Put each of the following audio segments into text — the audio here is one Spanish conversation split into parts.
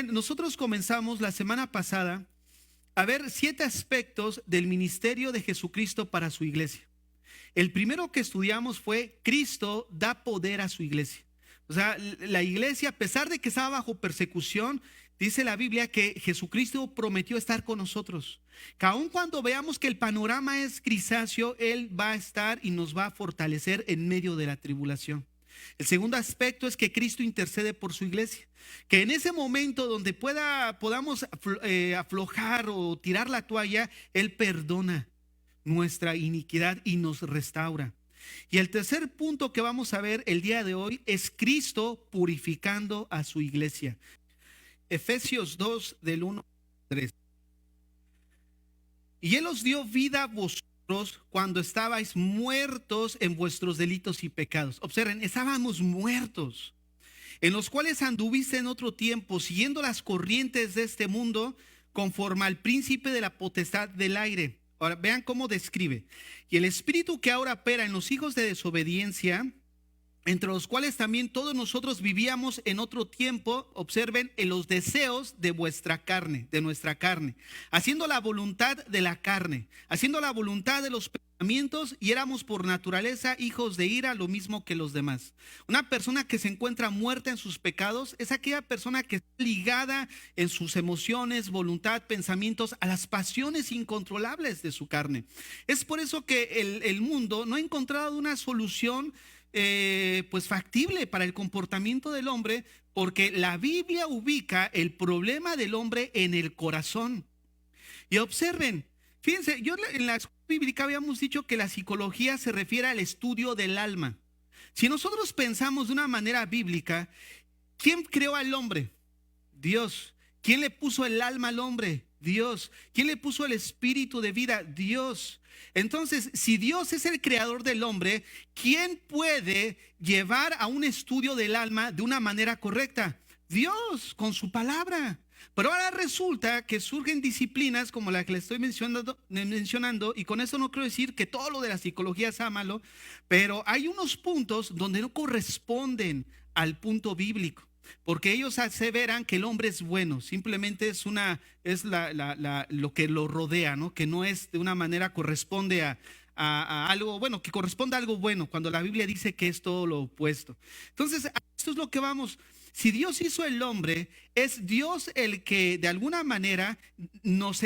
Nosotros comenzamos la semana pasada a ver 7 aspectos del ministerio de Jesucristo para su iglesia. El primero que estudiamos fue: Cristo da poder a su iglesia. O sea, la iglesia, a pesar de que estaba bajo persecución, dice la Biblia que Jesucristo prometió estar con nosotros. Que aun cuando veamos que el panorama es grisáceo, Él va a estar y nos va a fortalecer en medio de la tribulación. El segundo aspecto es que Cristo intercede por su iglesia, que en ese momento donde podamos aflojar o tirar la toalla, Él perdona nuestra iniquidad y nos restaura. Y el tercer punto que vamos a ver el día de hoy es Cristo purificando a su iglesia. Efesios 2 del 1 al 3. Y Él os dio vida a vosotros cuando estabais muertos en vuestros delitos y pecados. Observen, estábamos muertos, en los cuales anduviste en otro tiempo, siguiendo las corrientes de este mundo, conforme al príncipe de la potestad del aire. Ahora vean cómo describe: y el espíritu que ahora opera en los hijos de desobediencia, entre los cuales también todos nosotros vivíamos en otro tiempo, observen, en los deseos de vuestra carne, de nuestra carne, haciendo la voluntad de la carne, haciendo la voluntad de los pensamientos, y éramos por naturaleza hijos de ira, lo mismo que los demás. Una persona que se encuentra muerta en sus pecados es aquella persona que está ligada en sus emociones, voluntad, pensamientos a las pasiones incontrolables de su carne. Es por eso que el mundo no ha encontrado una solución pues factible para el comportamiento del hombre, porque la Biblia ubica el problema del hombre en el corazón. Y observen, fíjense, en la escuela bíblica habíamos dicho que la psicología se refiere al estudio del alma. Si nosotros pensamos de una manera bíblica, ¿quién creó al hombre? Dios. ¿Quién le puso el alma al hombre? Dios. ¿Quién le puso el espíritu de vida? Dios. Entonces, si Dios es el creador del hombre, ¿quién puede llevar a un estudio del alma de una manera correcta? Dios, con su palabra. Pero ahora resulta que surgen disciplinas como la que le estoy mencionando, y con eso no quiero decir que todo lo de la psicología sea malo, pero hay unos puntos donde no corresponden al punto bíblico. Porque ellos aseveran que el hombre es bueno, simplemente es lo que lo rodea, ¿no? Que no es de una manera, corresponde a algo bueno, que corresponde a algo bueno, cuando la Biblia dice que es todo lo opuesto. Entonces, esto es lo que vamos. Si Dios hizo el hombre, es Dios el que de alguna manera nos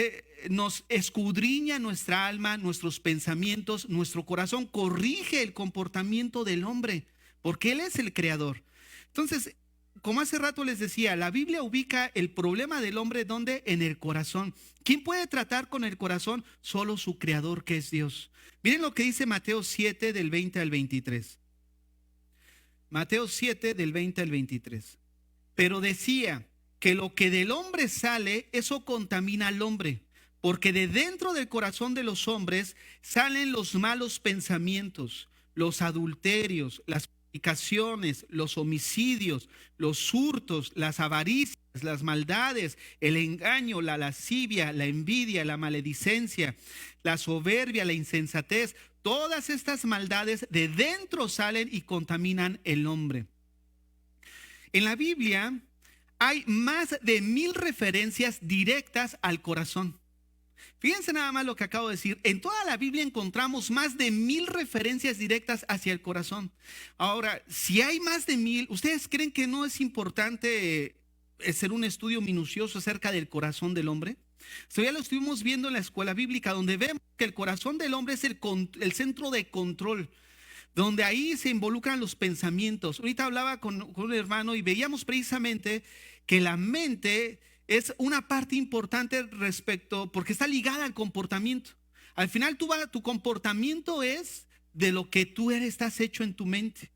escudriña nuestra alma, nuestros pensamientos, nuestro corazón, corrige el comportamiento del hombre, porque Él es el creador. Entonces, como hace rato les decía, la Biblia ubica el problema del hombre, ¿dónde? En el corazón. ¿Quién puede tratar con el corazón? Solo su creador, que es Dios. Miren lo que dice Mateo 7 del 20 al 23. Mateo 7 del 20 al 23. Pero decía que lo que del hombre sale, eso contamina al hombre, porque de dentro del corazón de los hombres salen los malos pensamientos, los adulterios, las fornicaciones, los homicidios, los hurtos, las avaricias, las maldades, el engaño, la lascivia, la envidia, la maledicencia, la soberbia, la insensatez. Todas estas maldades de dentro salen y contaminan el hombre. En la Biblia hay más de 1000 referencias directas al corazón. Fíjense nada más lo que acabo de decir. En toda la Biblia encontramos más de 1000 referencias directas hacia el corazón. Ahora, si hay más de 1000, ¿ustedes creen que no es importante hacer un estudio minucioso acerca del corazón del hombre? Esto ya lo estuvimos viendo en la escuela bíblica, donde vemos que el corazón del hombre es el centro de control, donde ahí se involucran los pensamientos. Ahorita hablaba con un hermano y veíamos precisamente que la mente es una parte importante respecto, porque está ligada al comportamiento. Al final tu comportamiento es de lo que tú estás hecho en tu mente.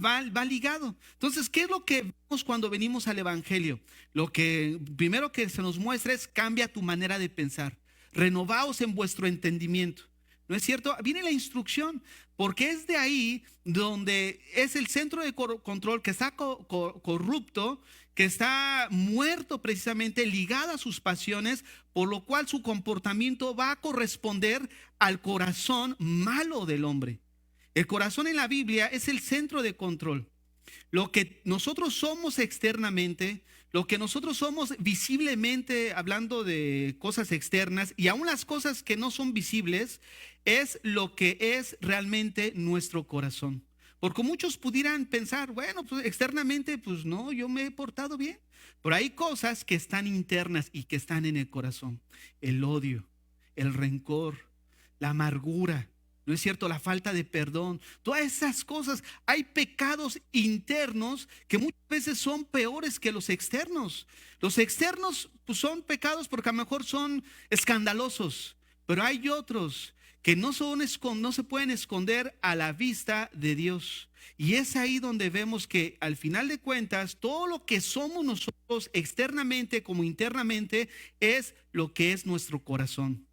Va ligado. Entonces, ¿qué es lo que vemos cuando venimos al evangelio? Lo que primero que se nos muestra es: cambia tu manera de pensar, renovaos en vuestro entendimiento. ¿No es cierto? Viene la instrucción, porque es de ahí donde es el centro de control que está corrupto, que está muerto precisamente, ligado a sus pasiones, por lo cual su comportamiento va a corresponder al corazón malo del hombre. El corazón en la Biblia es el centro de control. Lo que nosotros somos externamente, Lo que nosotros somos visiblemente, hablando de cosas externas, y aún las cosas que no son visibles, es lo que es realmente nuestro corazón. Porque muchos pudieran pensar, bueno, pues externamente, pues no, yo me he portado bien. Pero hay cosas que están internas y que están en el corazón. El odio, el rencor, la amargura, ¿no es cierto? La falta de perdón, todas esas cosas. Hay pecados internos que muchas veces son peores que los externos. Los externos pues, son pecados porque a lo mejor son escandalosos, pero hay otros que no se pueden esconder a la vista de Dios. Y es ahí donde vemos que al final de cuentas, todo lo que somos nosotros externamente como internamente es lo que es nuestro corazón.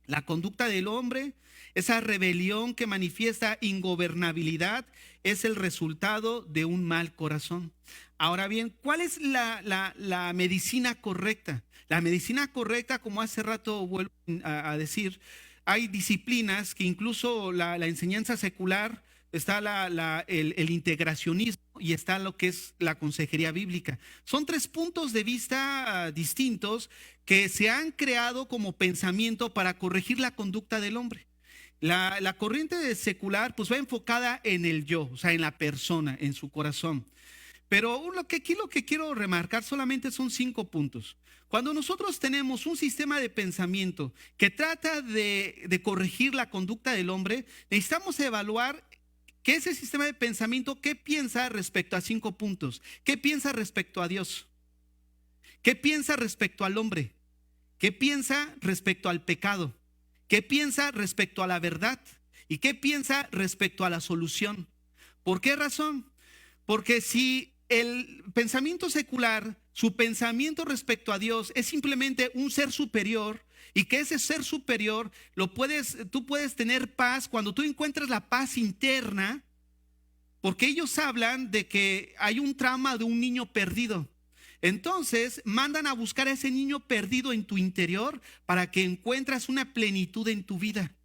La conducta del hombre, esa rebelión que manifiesta ingobernabilidad, es el resultado de un mal corazón. Ahora bien, ¿cuál es la medicina correcta? La medicina correcta, como hace rato vuelvo a decir, hay disciplinas que incluso la enseñanza secular, está el integracionismo y está lo que es la consejería bíblica. Son tres puntos de vista distintos que se han creado como pensamiento para corregir la conducta del hombre. La corriente secular pues va enfocada en el yo, o sea, en la persona, en su corazón. Pero aquí lo que quiero remarcar solamente son 5 puntos. Cuando nosotros tenemos un sistema de pensamiento que trata de corregir la conducta del hombre, necesitamos evaluar que ese sistema de pensamiento, ¿qué piensa respecto a 5 puntos? ¿Qué piensa respecto a Dios? ¿Qué piensa respecto al hombre? ¿Qué piensa respecto al pecado? ¿Qué piensa respecto a la verdad? ¿Y qué piensa respecto a la solución? ¿Por qué razón? Porque si el pensamiento secular, su pensamiento respecto a Dios es simplemente un ser superior, y que ese ser superior tú puedes tener paz cuando tú encuentras la paz interna, porque ellos hablan de que hay un trauma de un niño perdido. Entonces mandan a buscar a ese niño perdido en tu interior para que encuentres una plenitud en tu vida.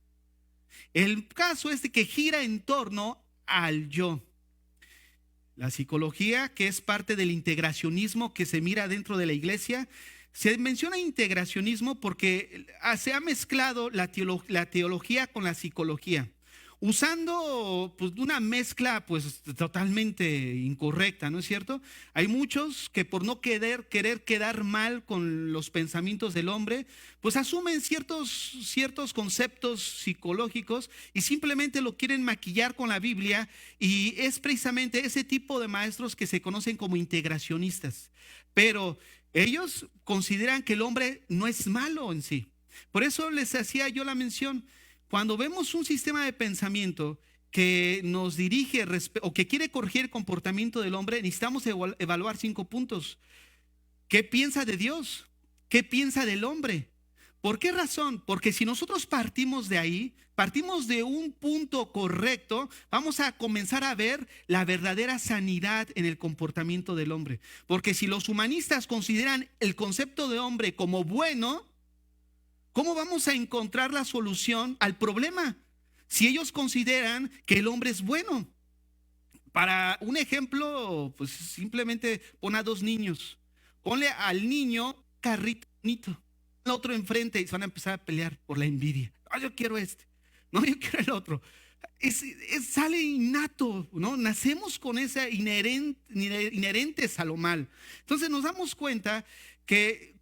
El caso es de que gira en torno al yo. La psicología, que es parte del integracionismo que se mira dentro de la iglesia, se menciona integracionismo porque se ha mezclado la teología con la psicología, usando pues una mezcla pues totalmente incorrecta, ¿no es cierto? Hay muchos que por no querer quedar mal con los pensamientos del hombre, pues asumen ciertos conceptos psicológicos y simplemente lo quieren maquillar con la Biblia, y es precisamente ese tipo de maestros que se conocen como integracionistas. Pero ellos consideran que el hombre no es malo en sí. Por eso les hacía yo la mención. Cuando vemos un sistema de pensamiento que nos dirige o que quiere corregir el comportamiento del hombre, necesitamos evaluar 5 puntos. ¿Qué piensa de Dios? ¿Qué piensa del hombre? ¿Por qué razón? Porque si nosotros partimos de ahí, partimos de un punto correcto, vamos a comenzar a ver la verdadera sanidad en el comportamiento del hombre. Porque si los humanistas consideran el concepto de hombre como bueno, ¿cómo vamos a encontrar la solución al problema si ellos consideran que el hombre es bueno? Para un ejemplo, pues simplemente pon a 2 niños. Ponle al niño carrito bonito, al otro enfrente, y se van a empezar a pelear por la envidia. Ah, yo quiero este. No, yo quiero el otro. Sale innato, ¿no? Nacemos con esa inherentes a lo mal. Entonces nos damos cuenta que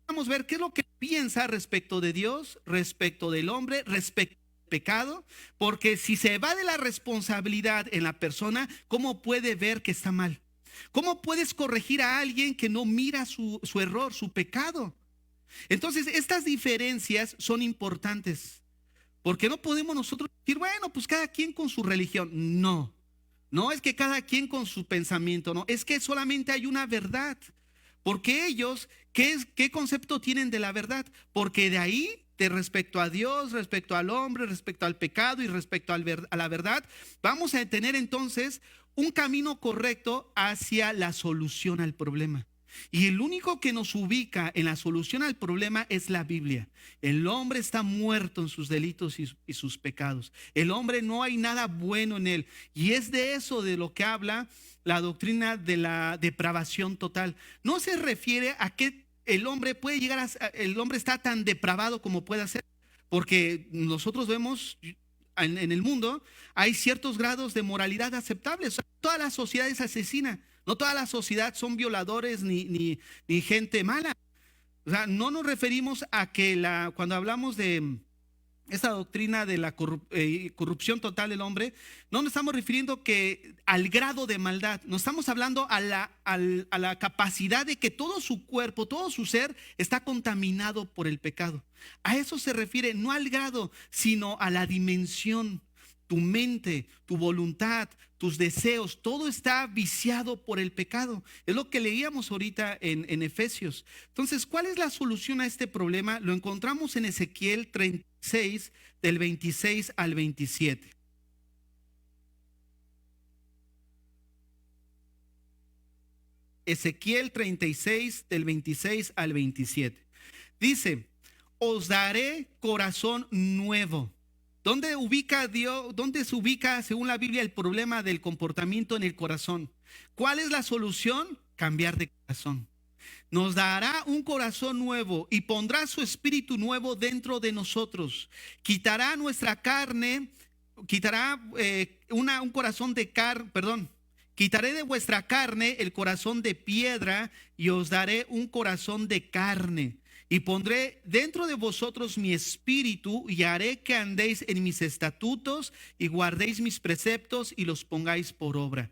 vamos a ver qué es lo que piensa respecto de Dios, respecto del hombre, respecto al pecado, porque si se va de la responsabilidad en la persona, ¿cómo puede ver que está mal? ¿Cómo puedes corregir a alguien que no mira su error, su pecado? Entonces, estas diferencias son importantes, porque no podemos nosotros decir, bueno, pues cada quien con su religión. No, no es que cada quien con su pensamiento, no, es que solamente hay una verdad. Porque ellos, ¿qué concepto tienen de la verdad? Porque de ahí, de respecto a Dios, respecto al hombre, respecto al pecado y respecto a la verdad, vamos a tener entonces un camino correcto hacia la solución al problema. Y el único que nos ubica en la solución al problema es la Biblia. El hombre está muerto en sus delitos y sus pecados. El hombre, no hay nada bueno en él. Y es de eso de lo que habla la doctrina de la depravación total. No se refiere a que el hombre puede llegar el hombre está tan depravado como pueda ser. Porque nosotros vemos en el mundo, hay ciertos grados de moralidad aceptables. Toda la sociedad es asesina. No toda la sociedad son violadores ni gente mala. O sea, no nos referimos a que cuando hablamos de esta doctrina de la corrupción total del hombre, no nos estamos refiriendo al grado de maldad. Nos estamos hablando a la capacidad de que todo su cuerpo, todo su ser está contaminado por el pecado. A eso se refiere, no al grado, sino a la dimensión. Tu mente, tu voluntad, tus deseos, todo está viciado por el pecado. Es lo que leíamos ahorita en Efesios. Entonces, ¿cuál es la solución a este problema? Lo encontramos en Ezequiel 36, del 26 al 27. Ezequiel 36, del 26 al 27. Dice, os daré corazón nuevo. ¿Dónde ubica Dios, dónde se ubica, según la Biblia, el problema del comportamiento en el corazón? ¿Cuál es la solución? Cambiar de corazón. Nos dará un corazón nuevo y pondrá su espíritu nuevo dentro de nosotros. Quitará nuestra carne, quitará un corazón de carne, perdón. Quitaré de vuestra carne el corazón de piedra y os daré un corazón de carne. Y pondré dentro de vosotros mi espíritu y haré que andéis en mis estatutos y guardéis mis preceptos y los pongáis por obra.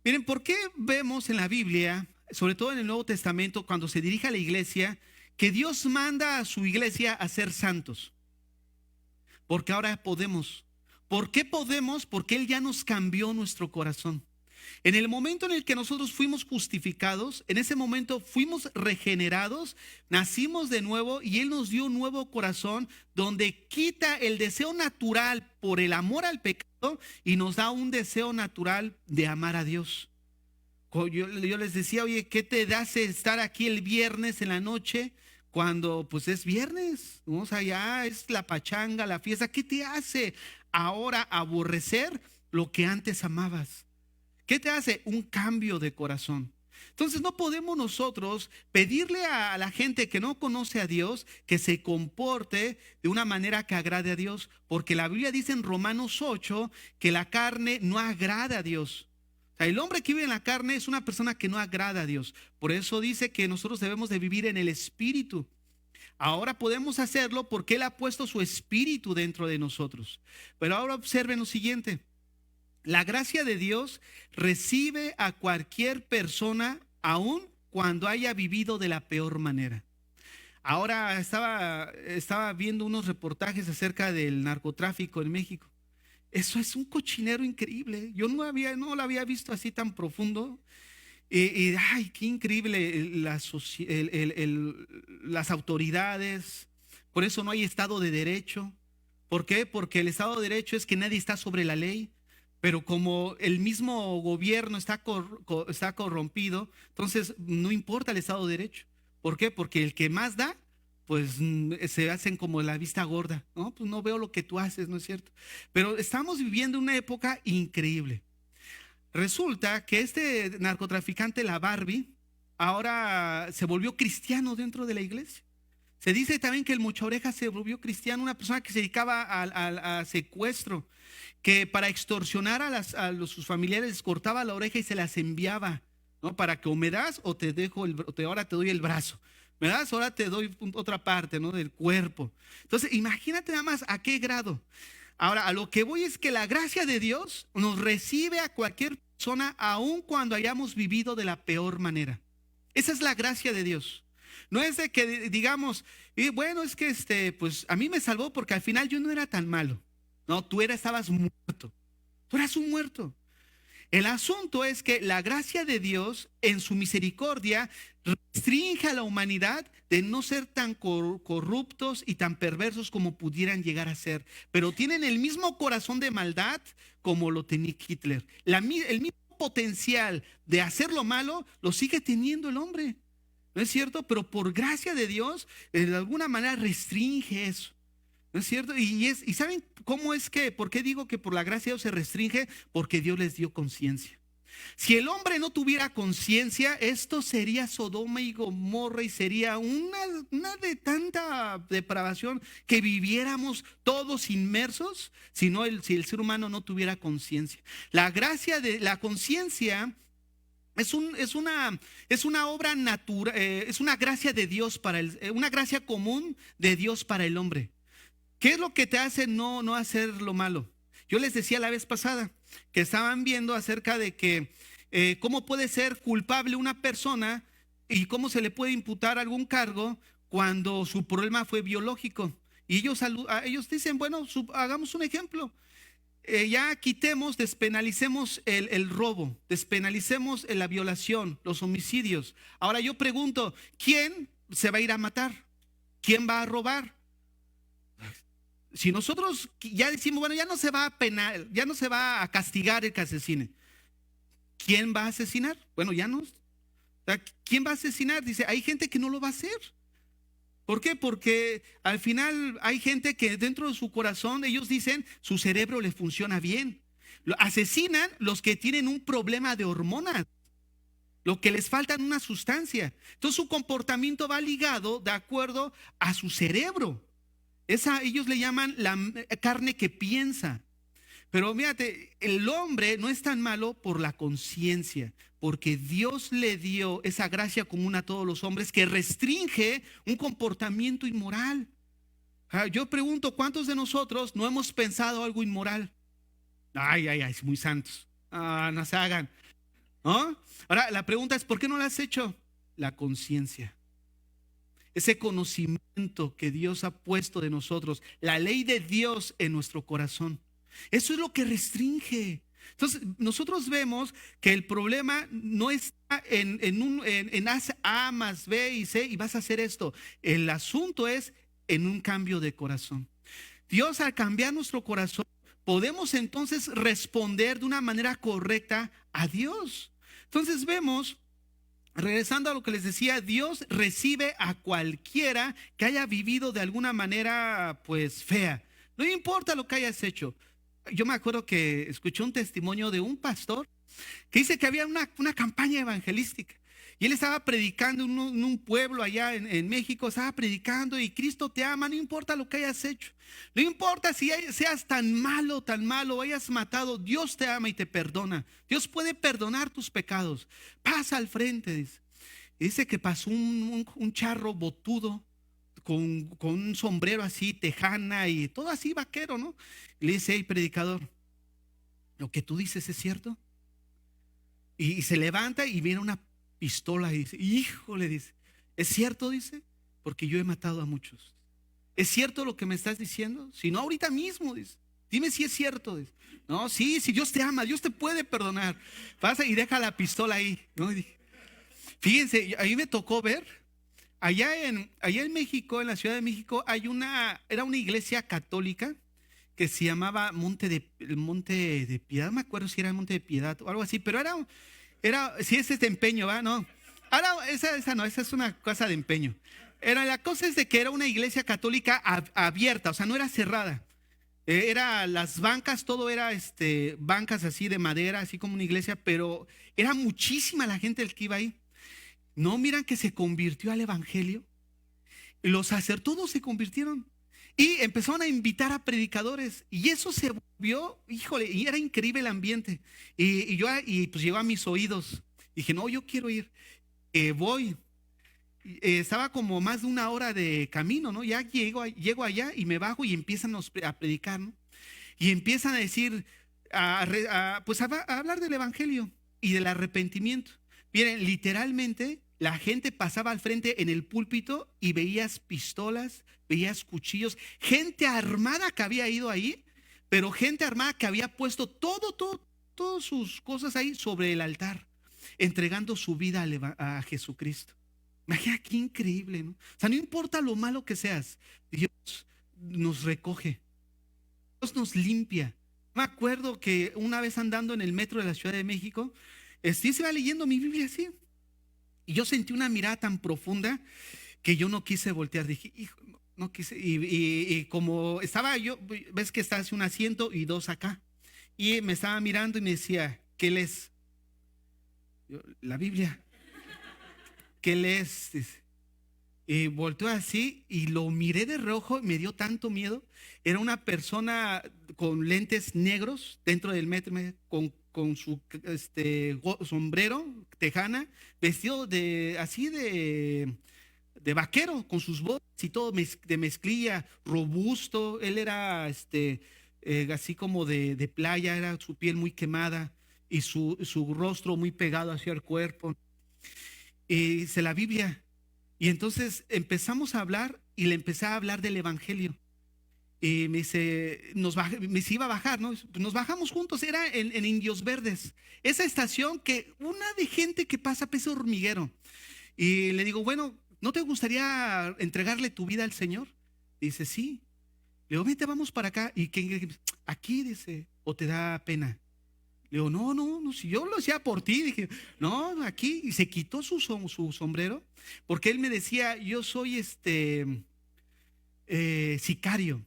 Miren, ¿por qué vemos en la Biblia, sobre todo en el Nuevo Testamento, cuando se dirige a la iglesia, que Dios manda a su iglesia a ser santos? Porque ahora podemos. ¿Por qué podemos? Porque Él ya nos cambió nuestro corazón. En el momento en el que nosotros fuimos justificados, en ese momento fuimos regenerados, nacimos de nuevo y Él nos dio un nuevo corazón donde quita el deseo natural por el amor al pecado y nos da un deseo natural de amar a Dios. Yo les decía, oye, ¿qué te hace estar aquí el viernes en la noche cuando pues es viernes? O sea, ya es la pachanga, la fiesta. ¿Qué te hace ahora aborrecer lo que antes amabas? ¿Qué te hace? Un cambio de corazón. Entonces no podemos nosotros pedirle a la gente que no conoce a Dios que se comporte de una manera que agrade a Dios, porque la Biblia dice en Romanos 8 que la carne no agrada a Dios. O sea, el hombre que vive en la carne es una persona que no agrada a Dios. Por eso dice que nosotros debemos de vivir en el Espíritu. Ahora podemos hacerlo porque Él ha puesto su Espíritu dentro de nosotros. Pero ahora observen lo siguiente. La gracia de Dios recibe a cualquier persona, aun cuando haya vivido de la peor manera. Ahora estaba viendo unos reportajes acerca del narcotráfico en México. Eso es un cochinero increíble. Yo no lo había visto así tan profundo. Ay, qué increíble las autoridades. Por eso no hay Estado de Derecho. ¿Por qué? Porque el Estado de Derecho es que nadie está sobre la ley. Pero como el mismo gobierno está corrompido, entonces no importa el Estado de Derecho. ¿Por qué? Porque el que más da, pues se hacen como la vista gorda. No, pues no veo lo que tú haces, ¿no es cierto? Pero estamos viviendo una época increíble. Resulta que este narcotraficante, la Barbie, ahora se volvió cristiano dentro de la iglesia. Se dice también que el Mocha Oreja se volvió cristiano, una persona que se dedicaba a secuestro, que para extorsionar sus familiares les cortaba la oreja y se las enviaba, ¿no? Para que o me das o ahora te doy el brazo. ¿Me das? Ahora te doy otra parte, ¿no? Del cuerpo. Entonces, imagínate nada más a qué grado. Ahora, a lo que voy es que la gracia de Dios nos recibe a cualquier persona, aun cuando hayamos vivido de la peor manera. Esa es la gracia de Dios. No es de que digamos, bueno, es que pues a mí me salvó porque al final yo no era tan malo. No, estabas muerto. Tú eras un muerto. El asunto es que la gracia de Dios en su misericordia restringe a la humanidad de no ser tan corruptos y tan perversos como pudieran llegar a ser. Pero tienen el mismo corazón de maldad como lo tenía Hitler. El mismo potencial de hacer lo malo, lo sigue teniendo el hombre. ¿No es cierto? Pero por gracia de Dios, de alguna manera restringe eso. ¿No es cierto? ¿Y saben cómo es que, por qué digo que por la gracia de Dios se restringe? Porque Dios les dio conciencia. Si el hombre no tuviera conciencia, esto sería Sodoma y Gomorra y sería una de tanta depravación que viviéramos todos inmersos si el ser humano no tuviera conciencia. La gracia de la conciencia es una obra natural, es una gracia de Dios una gracia común de Dios para el hombre. ¿Qué es lo que te hace no hacer lo malo? Yo les decía la vez pasada que estaban viendo acerca de que cómo puede ser culpable una persona y cómo se le puede imputar algún cargo cuando su problema fue biológico. Y ellos dicen, bueno, hagamos un ejemplo. Ya quitemos, despenalicemos el robo, despenalicemos la violación, los homicidios. Ahora yo pregunto, ¿quién se va a ir a matar? ¿Quién va a robar? Si nosotros ya decimos, bueno, ya no se va a penar, ya no se va a castigar el que asesine, ¿quién va a asesinar? Bueno, ya no. O sea, ¿quién va a asesinar? Dice, hay gente que no lo va a hacer. ¿Por qué? Porque al final hay gente que dentro de su corazón, ellos dicen, su cerebro le funciona bien. Asesinan los que tienen un problema de hormonas, lo que les falta una sustancia. Entonces su comportamiento va ligado de acuerdo a su cerebro. Ellos le llaman la carne que piensa. Pero fíjate, el hombre no es tan malo por la conciencia, porque Dios le dio esa gracia común a todos los hombres que restringe un comportamiento inmoral. Yo pregunto, ¿cuántos de nosotros no hemos pensado algo inmoral? Ay, muy santos. No se hagan. ¿No? Ahora, la pregunta es, ¿por qué no lo has hecho? La conciencia. Ese conocimiento que Dios ha puesto de nosotros, la ley de Dios en nuestro corazón. Eso es lo que restringe. Entonces, nosotros vemos que el problema no está en haz A más B y C y vas a hacer esto. El asunto es en un cambio de corazón. Dios, al cambiar nuestro corazón, podemos entonces responder de una manera correcta a Dios. Entonces vemos, regresando a lo que les decía, Dios recibe a cualquiera que haya vivido de alguna manera pues fea. No importa lo que hayas hecho. Yo me acuerdo que escuché un testimonio de un pastor que dice que había una campaña evangelística y él estaba predicando en un pueblo allá en México, estaba predicando y Cristo te ama, no importa lo que hayas hecho, no importa si seas tan malo o hayas matado, Dios te ama y te perdona. Dios puede perdonar tus pecados. Pasa al frente, dice. Y dice que pasó un charro botudo con un sombrero así, tejana y todo así vaquero, ¿no? Y le dice, hey, predicador, ¿lo que tú dices es cierto? Y se levanta y viene una pistola y dice, híjole, dice, ¿es cierto? Dice, porque yo he matado a muchos. ¿Es cierto lo que me estás diciendo? Si no, ahorita mismo, dice, dime si es cierto. Dice, no, sí, si Dios te ama, Dios te puede perdonar. Pasa y deja la pistola ahí, ¿no? Y dije, fíjense, a mí me tocó ver, allá en México, en la Ciudad de México, era una iglesia católica que se llamaba el Monte de Piedad. No me acuerdo si era el Monte de Piedad o algo así, pero si ese es de empeño, ¿va? No. Ahora, esa no, esa es una cosa de empeño. La cosa es de que era una iglesia católica abierta, o sea, no era cerrada. Las bancas, todo era bancas así de madera, así como una iglesia, pero era muchísima la gente el que iba ahí. No miran que se convirtió al evangelio. Los sacerdotes se convirtieron y empezaron a invitar a predicadores y eso se volvió, híjole, y era increíble el ambiente. Y pues llegó a mis oídos. Dije, no, yo quiero ir. Voy. Estaba como más de una hora de camino, ¿no? Ya llego allá y me bajo y empiezan a predicar, ¿no? Y empiezan a decir, pues a hablar del evangelio y del arrepentimiento. Miren, literalmente la gente pasaba al frente en el púlpito y veías pistolas, veías cuchillos, gente armada que había ido ahí, pero gente armada que había puesto todas sus cosas ahí sobre el altar, entregando su vida a Jesucristo. Imagina qué increíble, ¿no? O sea, no importa lo malo que seas, Dios nos recoge, Dios nos limpia, Me acuerdo que una vez andando en el metro de la Ciudad de México, se iba leyendo mi Biblia así. Y yo sentí una mirada tan profunda que yo no quise voltear. Dije, hijo, no, no quise. Y como estaba yo, ves que está hace un asiento y dos acá. Y me estaba mirando y me decía, ¿qué lees? Yo, la Biblia. ¿Qué lees? Dice. Y volteó así y lo miré de reojo y me dio tanto miedo. Era una persona con lentes negros dentro del metro, con su sombrero, tejana, vestido de así de vaquero, con sus botas y todo de mezclilla, robusto. Él era así como de playa, era su piel muy quemada y su rostro muy pegado hacia el cuerpo. Y dice la Biblia. Y entonces empezamos a hablar y le empecé a hablar del Evangelio. Y me dice, me dice, iba a bajar, ¿no? Nos bajamos juntos, era en Indios Verdes. Esa estación que una de gente que pasa peso hormiguero. Y le digo, bueno, ¿no te gustaría entregarle tu vida al Señor? Dice, sí. Le digo, vete, vamos para acá. Y aquí, dice, o te da pena. Le digo, no, no, no, si yo lo hacía por ti, dije, no, aquí, y se quitó su sombrero, porque él me decía, yo soy sicario.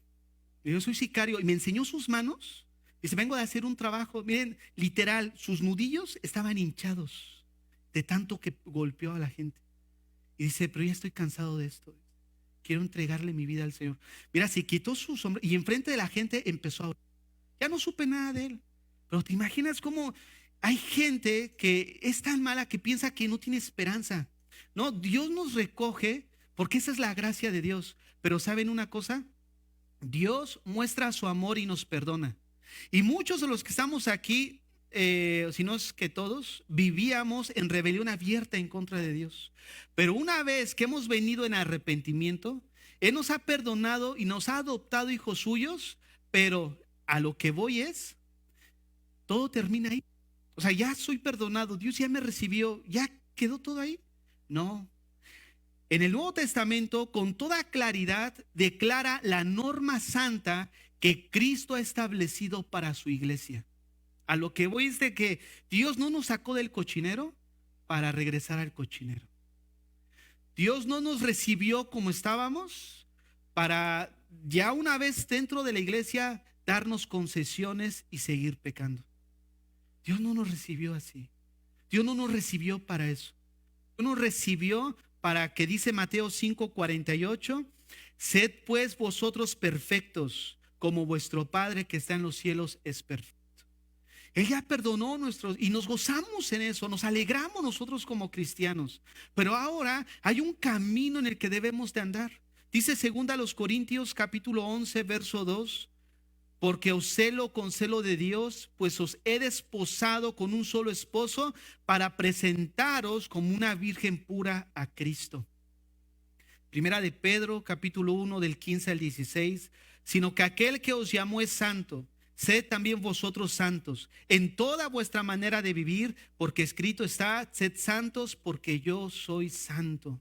Yo soy sicario, y me enseñó sus manos. Dice, vengo de hacer un trabajo. Miren, literal, sus nudillos estaban hinchados de tanto que golpeó a la gente. Y dice, pero ya estoy cansado de esto. Quiero entregarle mi vida al Señor. Mira, se quitó su sombrero y enfrente de la gente empezó a orar. Ya no supe nada de él. Pero te imaginas cómo hay gente que es tan mala que piensa que no tiene esperanza. No, Dios nos recoge porque esa es la gracia de Dios. Pero ¿saben una cosa? Dios muestra su amor y nos perdona. Y muchos de los que estamos aquí, si no es que todos, vivíamos en rebelión abierta en contra de Dios. Pero una vez que hemos venido en arrepentimiento, Él nos ha perdonado y nos ha adoptado hijos suyos, pero a lo que voy es, todo termina ahí. O sea, ya soy perdonado, Dios ya me recibió, ya quedó todo ahí. No. En el Nuevo Testamento, con toda claridad, declara la norma santa que Cristo ha establecido para su iglesia. A lo que voy es de que Dios no nos sacó del cochinero para regresar al cochinero. Dios no nos recibió como estábamos para ya una vez dentro de la iglesia darnos concesiones y seguir pecando. Dios no nos recibió así. Dios no nos recibió para eso. Dios nos recibió para que dice Mateo 5:48, sed pues vosotros perfectos, como vuestro Padre que está en los cielos es perfecto. Él ya perdonó nuestros y nos gozamos en eso, nos alegramos nosotros como cristianos. Pero ahora hay un camino en el que debemos de andar. Dice 2 Corintios capítulo 11, verso 2. Porque os celo con celo de Dios, pues os he desposado con un solo esposo para presentaros como una virgen pura a Cristo. Primera de Pedro, capítulo 1, del 15 al 16. Sino que aquel que os llamó es santo, sed también vosotros santos en toda vuestra manera de vivir, porque escrito está, sed santos porque yo soy santo.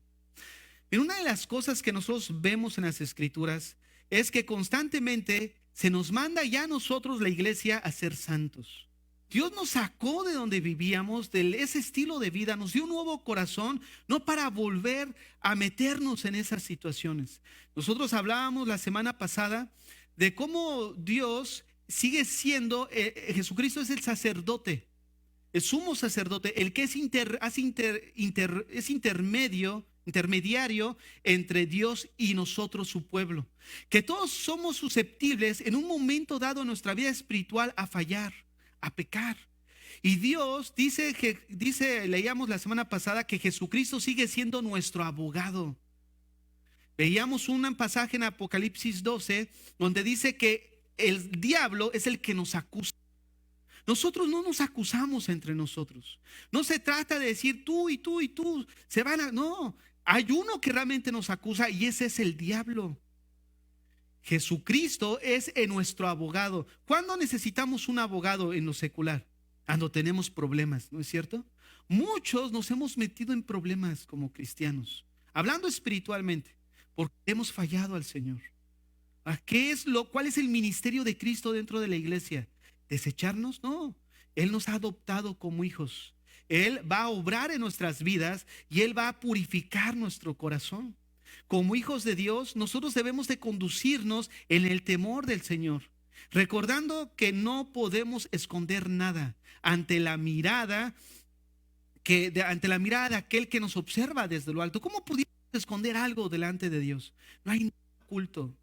Y una de las cosas que nosotros vemos en las Escrituras es que constantemente se nos manda ya a nosotros, la iglesia, a ser santos. Dios nos sacó de donde vivíamos, de ese estilo de vida, nos dio un nuevo corazón, no para volver a meternos en esas situaciones. Nosotros hablábamos la semana pasada de cómo Dios sigue siendo, Jesucristo es el sacerdote, el sumo sacerdote, el que es intermediario entre Dios y nosotros, su pueblo. Que todos somos susceptibles en un momento dado en nuestra vida espiritual a fallar, a pecar. Y Dios leíamos la semana pasada que Jesucristo sigue siendo nuestro abogado. Veíamos un pasaje en Apocalipsis 12 donde dice que el diablo es el que nos acusa. Nosotros no nos acusamos entre nosotros. No se trata de decir tú y tú y tú se van a... No, hay uno que realmente nos acusa y ese es el diablo. Jesucristo es nuestro abogado. ¿Cuándo necesitamos un abogado en lo secular? Cuando tenemos problemas, ¿no es cierto? Muchos nos hemos metido en problemas como cristianos, hablando espiritualmente, porque hemos fallado al Señor. ¿Cuál es el ministerio de Cristo dentro de la iglesia? desecharnos, no. Él nos ha adoptado como hijos. Él va a obrar en nuestras vidas y Él va a purificar nuestro corazón. Como hijos de Dios, nosotros debemos de conducirnos en el temor del Señor, recordando que no podemos esconder nada ante la mirada ante la mirada de aquel que nos observa desde lo alto. ¿Cómo pudiéramos esconder algo delante de Dios? No hay nada oculto.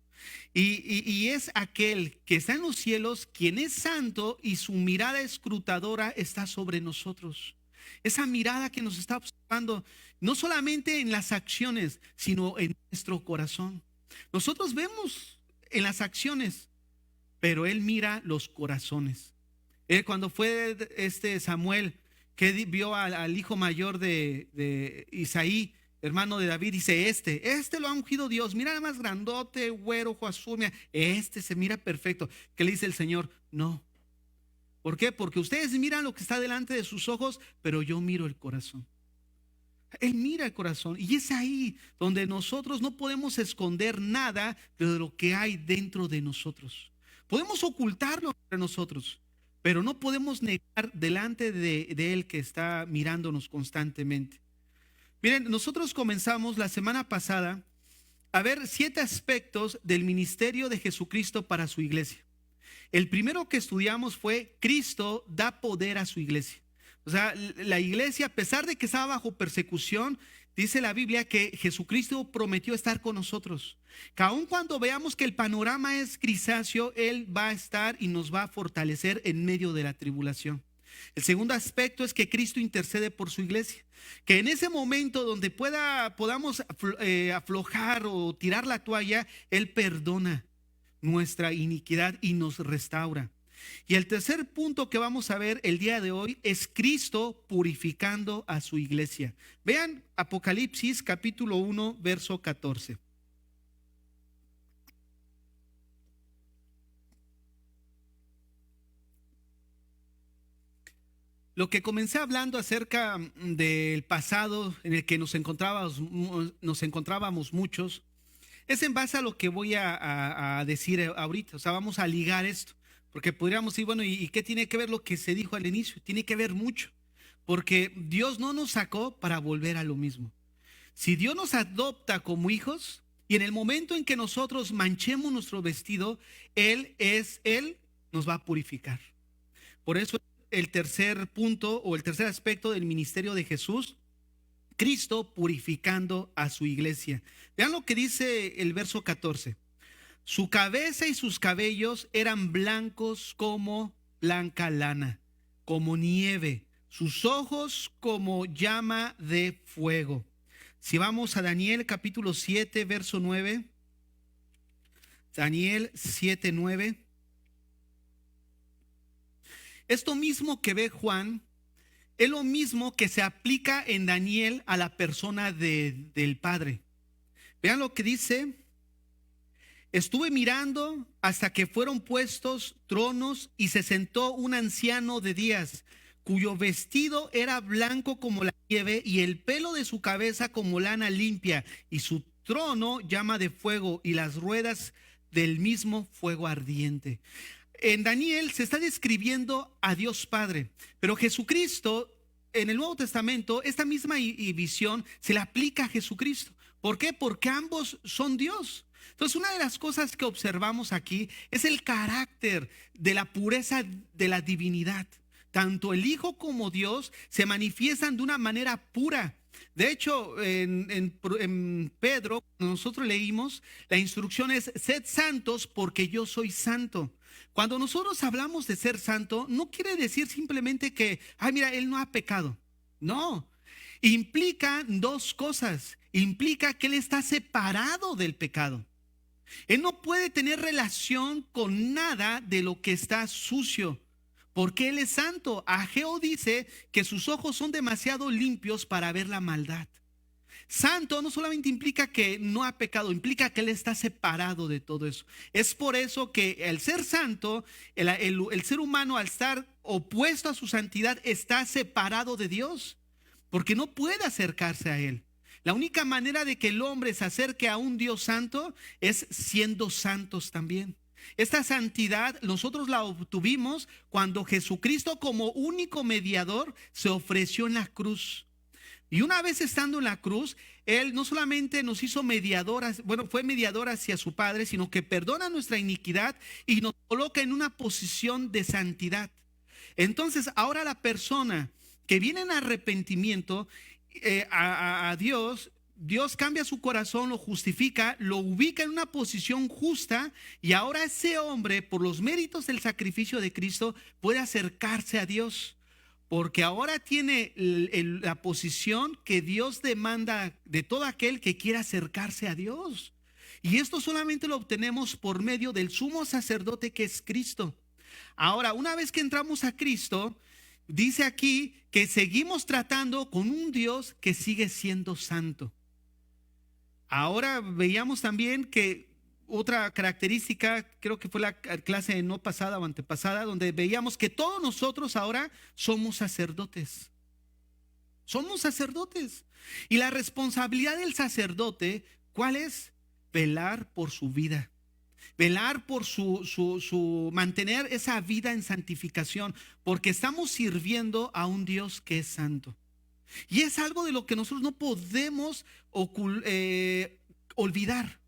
Y es aquel que está en los cielos, quien es santo y su mirada escrutadora está sobre nosotros. Esa mirada que nos está observando, no solamente en las acciones, sino en nuestro corazón. Nosotros vemos en las acciones, pero Él mira los corazones. Cuando fue Samuel, que vio al hijo mayor de Isaí, hermano de David, dice, este lo ha ungido Dios, mira nada más grandote, güero, ojo azul, mira, se mira perfecto. ¿Qué le dice el Señor? No. ¿Por qué? Porque ustedes miran lo que está delante de sus ojos, pero yo miro el corazón. Él mira el corazón y es ahí donde nosotros no podemos esconder nada de lo que hay dentro de nosotros. Podemos ocultarlo entre nosotros, pero no podemos negar delante de Él que está mirándonos constantemente. Miren, nosotros comenzamos la semana pasada a ver 7 aspectos del ministerio de Jesucristo para su iglesia. El primero que estudiamos fue: Cristo da poder a su iglesia. O sea, la iglesia, a pesar de que estaba bajo persecución, dice la Biblia que Jesucristo prometió estar con nosotros. Que aun cuando veamos que el panorama es grisáceo, Él va a estar y nos va a fortalecer en medio de la tribulación. El segundo aspecto es que Cristo intercede por su iglesia. Que en ese momento donde podamos aflojar o tirar la toalla, Él perdona nuestra iniquidad y nos restaura. Y el tercer punto que vamos a ver el día de hoy es Cristo purificando a su iglesia. Vean Apocalipsis capítulo 1, verso 14. Lo que comencé hablando acerca del pasado en el que nos encontrábamos muchos, es en base a lo que voy a decir ahorita. O sea, vamos a ligar esto, porque podríamos decir, bueno, ¿y qué tiene que ver lo que se dijo al inicio? Tiene que ver mucho, porque Dios no nos sacó para volver a lo mismo. Si Dios nos adopta como hijos, y en el momento en que nosotros manchemos nuestro vestido, Él nos va a purificar. Por eso el tercer punto o el tercer aspecto del ministerio de Jesús: Cristo purificando a su iglesia. Vean lo que dice el verso 14. Su cabeza y sus cabellos eran blancos como blanca lana, como nieve, sus ojos como llama de fuego. Si vamos a Daniel capítulo 7, verso 9. Daniel 7, 9. Esto mismo que ve Juan es lo mismo que se aplica en Daniel a la persona del Padre. Vean lo que dice: estuve mirando hasta que fueron puestos tronos y se sentó un anciano de días, cuyo vestido era blanco como la nieve y el pelo de su cabeza como lana limpia, y su trono llama de fuego y las ruedas del mismo fuego ardiente. En Daniel se está describiendo a Dios Padre, pero Jesucristo, en el Nuevo Testamento, esta misma visión se le aplica a Jesucristo. ¿Por qué? Porque ambos son Dios. Entonces, una de las cosas que observamos aquí es el carácter de la pureza de la divinidad. Tanto el Hijo como Dios se manifiestan de una manera pura. De hecho, en Pedro, nosotros leímos, la instrucción es: sed santos porque yo soy santo. Cuando nosotros hablamos de ser santo, no quiere decir simplemente que, mira, él no ha pecado. No, implica dos cosas. Implica que él está separado del pecado. Él no puede tener relación con nada de lo que está sucio, porque él es santo. Ageo dice que sus ojos son demasiado limpios para ver la maldad. Santo no solamente implica que no ha pecado, implica que él está separado de todo eso. Es por eso que el ser santo, el ser humano, al estar opuesto a su santidad, está separado de Dios, porque no puede acercarse a él. La única manera de que el hombre se acerque a un Dios santo es siendo santos también. Esta santidad nosotros la obtuvimos cuando Jesucristo como único mediador se ofreció en la cruz. Y una vez estando en la cruz, Él no solamente nos hizo mediadoras, bueno, fue mediador hacia su Padre, sino que perdona nuestra iniquidad y nos coloca en una posición de santidad. Entonces, ahora la persona que viene en arrepentimiento a Dios, Dios cambia su corazón, lo justifica, lo ubica en una posición justa y ahora ese hombre, por los méritos del sacrificio de Cristo, puede acercarse a Dios. Porque ahora tiene la posición que Dios demanda de todo aquel que quiera acercarse a Dios. Y esto solamente lo obtenemos por medio del sumo sacerdote que es Cristo. Ahora, una vez que entramos a Cristo, dice aquí que seguimos tratando con un Dios que sigue siendo santo. Ahora veíamos también que otra característica, creo que fue la clase no pasada o antepasada, donde veíamos que todos nosotros ahora somos sacerdotes. Somos sacerdotes. Y la responsabilidad del sacerdote, ¿cuál es? Velar por su vida. Velar por su mantener esa vida en santificación, porque estamos sirviendo a un Dios que es santo. Y es algo de lo que nosotros no podemos olvidar.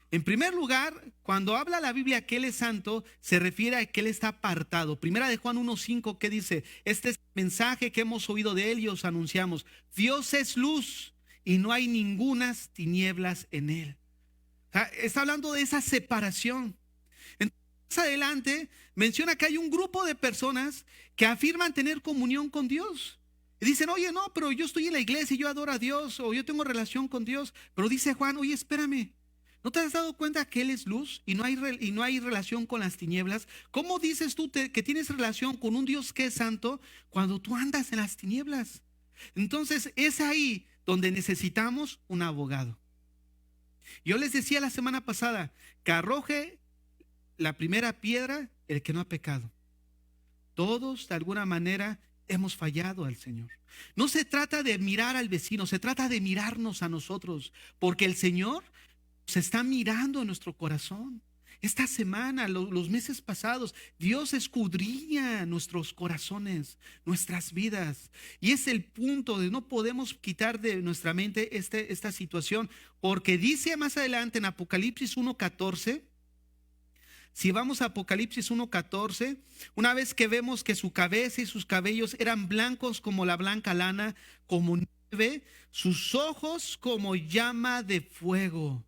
En primer lugar, cuando habla la Biblia que Él es santo, se refiere a que Él está apartado. Primera de Juan 1:5 que dice, este es el mensaje que hemos oído de Él y os anunciamos. Dios es luz y no hay ningunas tinieblas en Él. O sea, está hablando de esa separación. Entonces, más adelante menciona que hay un grupo de personas que afirman tener comunión con Dios. Y dicen, oye, no, pero yo estoy en la iglesia y yo adoro a Dios, o yo tengo relación con Dios. Pero dice Juan, oye, espérame. ¿No te has dado cuenta que Él es luz y no hay relación con las tinieblas? ¿Cómo dices tú que tienes relación con un Dios que es santo cuando tú andas en las tinieblas? Entonces es ahí donde necesitamos un abogado. Yo les decía la semana pasada que arroje la primera piedra el que no ha pecado. Todos de alguna manera hemos fallado al Señor. No se trata de mirar al vecino, se trata de mirarnos a nosotros, porque el Señor se está mirando en nuestro corazón. Esta semana, los meses pasados, Dios escudriña nuestros corazones, nuestras vidas. Y es el punto de no podemos quitar de nuestra mente esta situación, porque dice más adelante en Apocalipsis 1:14, si vamos a Apocalipsis 1:14, una vez que vemos que su cabeza y sus cabellos eran blancos como la blanca lana, como nieve, sus ojos como llama de fuego.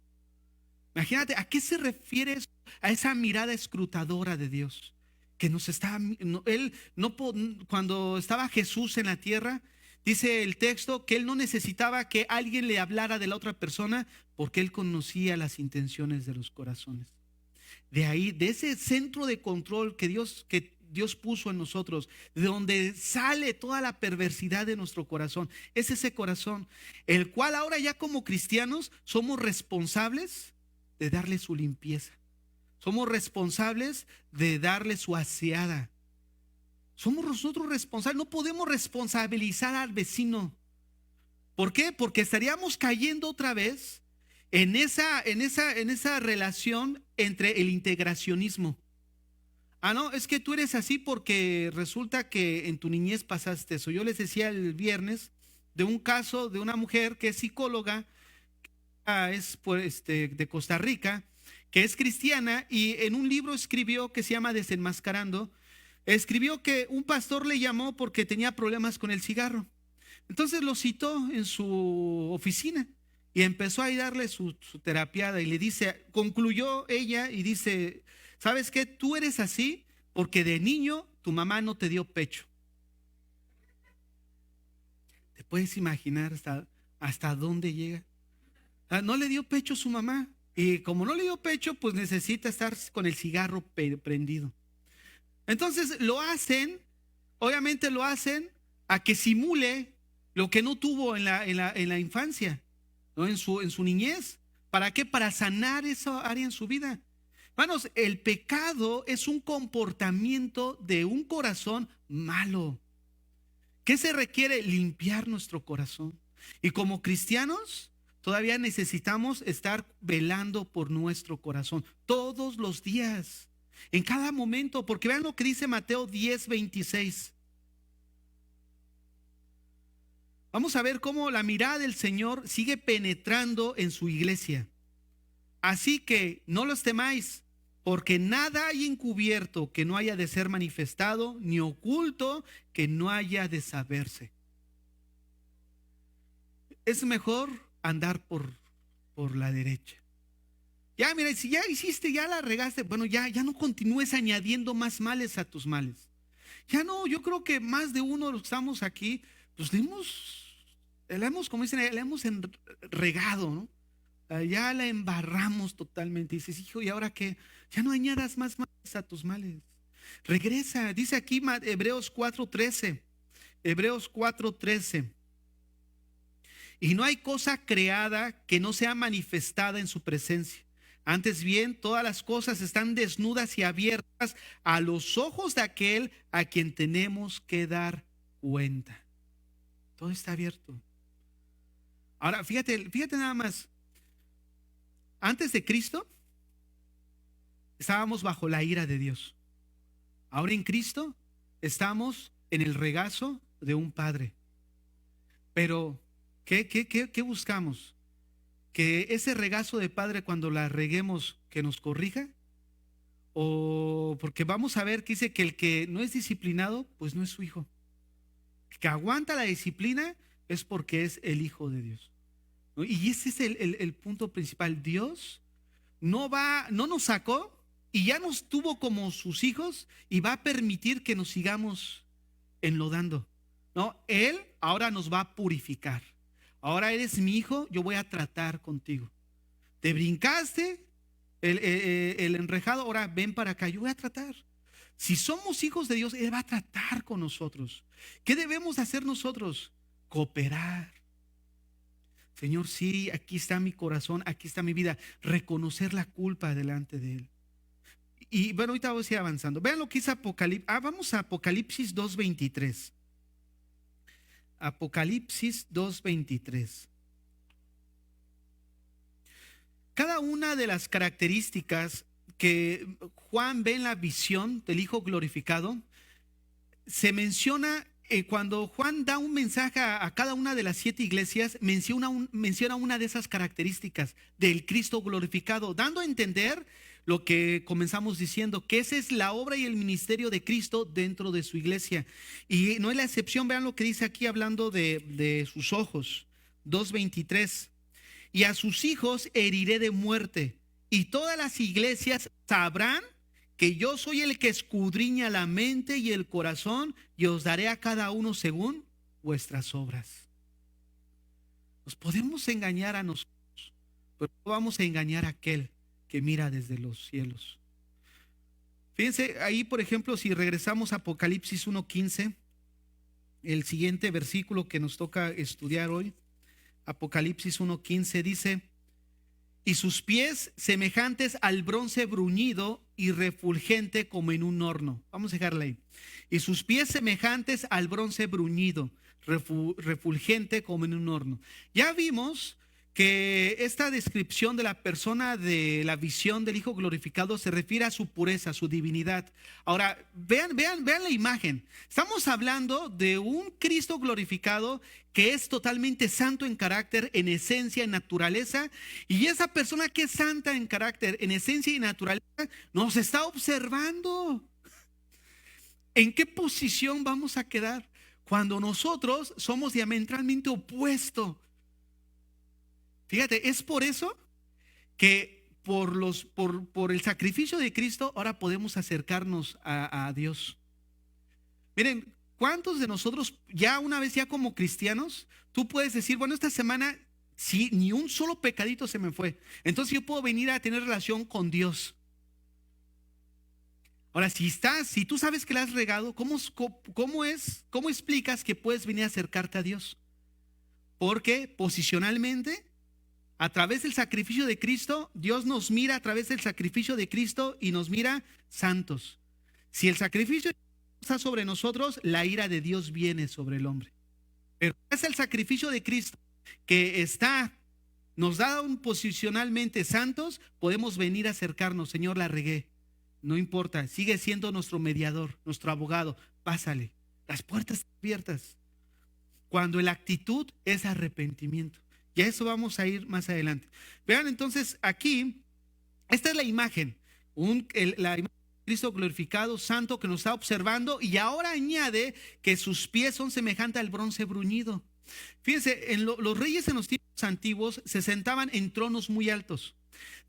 Imagínate, ¿a qué se refiere eso? A esa mirada escrutadora de Dios que nos está, Él no, cuando estaba Jesús en la tierra, dice el texto que Él no necesitaba que alguien le hablara de la otra persona porque Él conocía las intenciones de los corazones. De ahí, de ese centro de control que Dios puso en nosotros, de donde sale toda la perversidad de nuestro corazón, es ese corazón, el cual ahora ya como cristianos somos responsables de darle su limpieza. Somos responsables de darle su aseada. Somos nosotros responsables. No podemos responsabilizar al vecino. ¿Por qué? Porque estaríamos cayendo otra vez en esa relación entre el integracionismo. Ah, no, es que tú eres así porque resulta que en tu niñez pasaste eso. Yo les decía el viernes de un caso de una mujer que es psicóloga, es de Costa Rica, que es cristiana, y en un libro escribió que se llama Desenmascarando, escribió que un pastor le llamó porque tenía problemas con el cigarro. Entonces lo citó en su oficina y empezó a darle su terapiada y le dice, concluyó ella y dice, ¿sabes qué? Tú eres así porque de niño tu mamá no te dio pecho. ¿Te puedes imaginar hasta dónde llega? No le dio pecho su mamá. Y como no le dio pecho, pues necesita estar con el cigarro prendido. Entonces obviamente lo hacen a que simule lo que no tuvo en la infancia, ¿no? En su niñez. ¿Para qué? Para sanar esa área en su vida. Hermanos, el pecado es un comportamiento de un corazón malo. ¿Qué se requiere? Limpiar nuestro corazón. Y como cristianos, todavía necesitamos estar velando por nuestro corazón todos los días, en cada momento, porque vean lo que dice Mateo 10:26. Vamos a ver cómo la mirada del Señor sigue penetrando en su iglesia. Así que no los temáis, porque nada hay encubierto que no haya de ser manifestado, ni oculto que no haya de saberse. Es mejor andar por la derecha. Ya, mira, si ya hiciste, ya la regaste, bueno, ya no continúes añadiendo más males a tus males. Ya no, yo creo que más de uno de los que estamos aquí, pues como dicen, la hemos regado, ¿no? Ya la embarramos totalmente. Y dices, hijo, ¿y ahora qué? Ya no añadas más males a tus males. Regresa, dice aquí Hebreos 4:13. Hebreos 4:13. Y no hay cosa creada que no sea manifestada en su presencia. Antes bien, todas las cosas están desnudas y abiertas a los ojos de aquel a quien tenemos que dar cuenta. Todo está abierto. Ahora, fíjate nada más. Antes de Cristo, estábamos bajo la ira de Dios. Ahora en Cristo, estamos en el regazo de un Padre. Pero, ¿qué buscamos? ¿Que ese regazo de Padre, cuando la reguemos, que nos corrija? O porque vamos a ver que dice que el que no es disciplinado, pues no es su hijo. El que aguanta la disciplina es porque es el hijo de Dios, ¿no? Y ese es el punto principal. Dios no nos sacó y ya nos tuvo como sus hijos y va a permitir que nos sigamos enlodando, ¿no? Él ahora nos va a purificar. Ahora eres mi hijo, yo voy a tratar contigo. Te brincaste el enrejado, ahora ven para acá, yo voy a tratar. Si somos hijos de Dios, Él va a tratar con nosotros. ¿Qué debemos hacer nosotros? Cooperar. Señor, sí, aquí está mi corazón, aquí está mi vida. Reconocer la culpa delante de Él. Y bueno, ahorita voy a seguir avanzando. Vean lo que dice Apocalipsis. Vamos a Apocalipsis 2:23. Apocalipsis 2:23. Cada una de las características que Juan ve en la visión del Hijo glorificado se menciona cuando Juan da un mensaje a cada una de las 7 iglesias. Menciona una de esas características del Cristo glorificado, dando a entender lo que comenzamos diciendo, que esa es la obra y el ministerio de Cristo dentro de su iglesia. Y no es la excepción. Vean lo que dice aquí hablando de sus ojos. 2:23. Y a sus hijos heriré de muerte, y todas las iglesias sabrán que yo soy el que escudriña la mente y el corazón, y os daré a cada uno según vuestras obras. Nos podemos engañar a nosotros, pero no vamos a engañar a aquel que mira desde los cielos. Fíjense ahí, por ejemplo, si regresamos a Apocalipsis 1:15, el siguiente versículo que nos toca estudiar hoy. Apocalipsis 1:15 dice: y sus pies semejantes al bronce bruñido y refulgente como en un horno. Vamos a dejarla ahí. Y sus pies semejantes al bronce bruñido, refulgente como en un horno. Ya vimos que esta descripción de la persona de la visión del Hijo glorificado se refiere a su pureza, a su divinidad. Ahora, vean la imagen. Estamos hablando de un Cristo glorificado que es totalmente santo en carácter, en esencia, en naturaleza. Y esa persona que es santa en carácter, en esencia y naturaleza, nos está observando. ¿En qué posición vamos a quedar cuando nosotros somos diametralmente opuestos? Fíjate, es por eso que por el sacrificio de Cristo ahora podemos acercarnos a Dios. Miren, ¿cuántos de nosotros ya una vez ya como cristianos, tú puedes decir, bueno, esta semana sí, ni un solo pecadito se me fue, entonces yo puedo venir a tener relación con Dios? Ahora, si tú sabes que la has regado, ¿cómo explicas que puedes venir a acercarte a Dios? Porque posicionalmente, a través del sacrificio de Cristo, Dios nos mira a través del sacrificio de Cristo y nos mira santos. Si el sacrificio está sobre nosotros, la ira de Dios viene sobre el hombre. Pero es el sacrificio de Cristo que está nos da un posicionalmente santos, podemos venir a acercarnos. Señor, la regué. No importa, sigue siendo nuestro mediador, nuestro abogado. Pásale. Las puertas abiertas. Cuando la actitud es arrepentimiento. Y a eso vamos a ir más adelante. Vean entonces aquí, esta es la imagen. La imagen de Cristo glorificado, santo, que nos está observando, y ahora añade que sus pies son semejantes al bronce bruñido. Fíjense, los reyes en los tiempos antiguos se sentaban en tronos muy altos,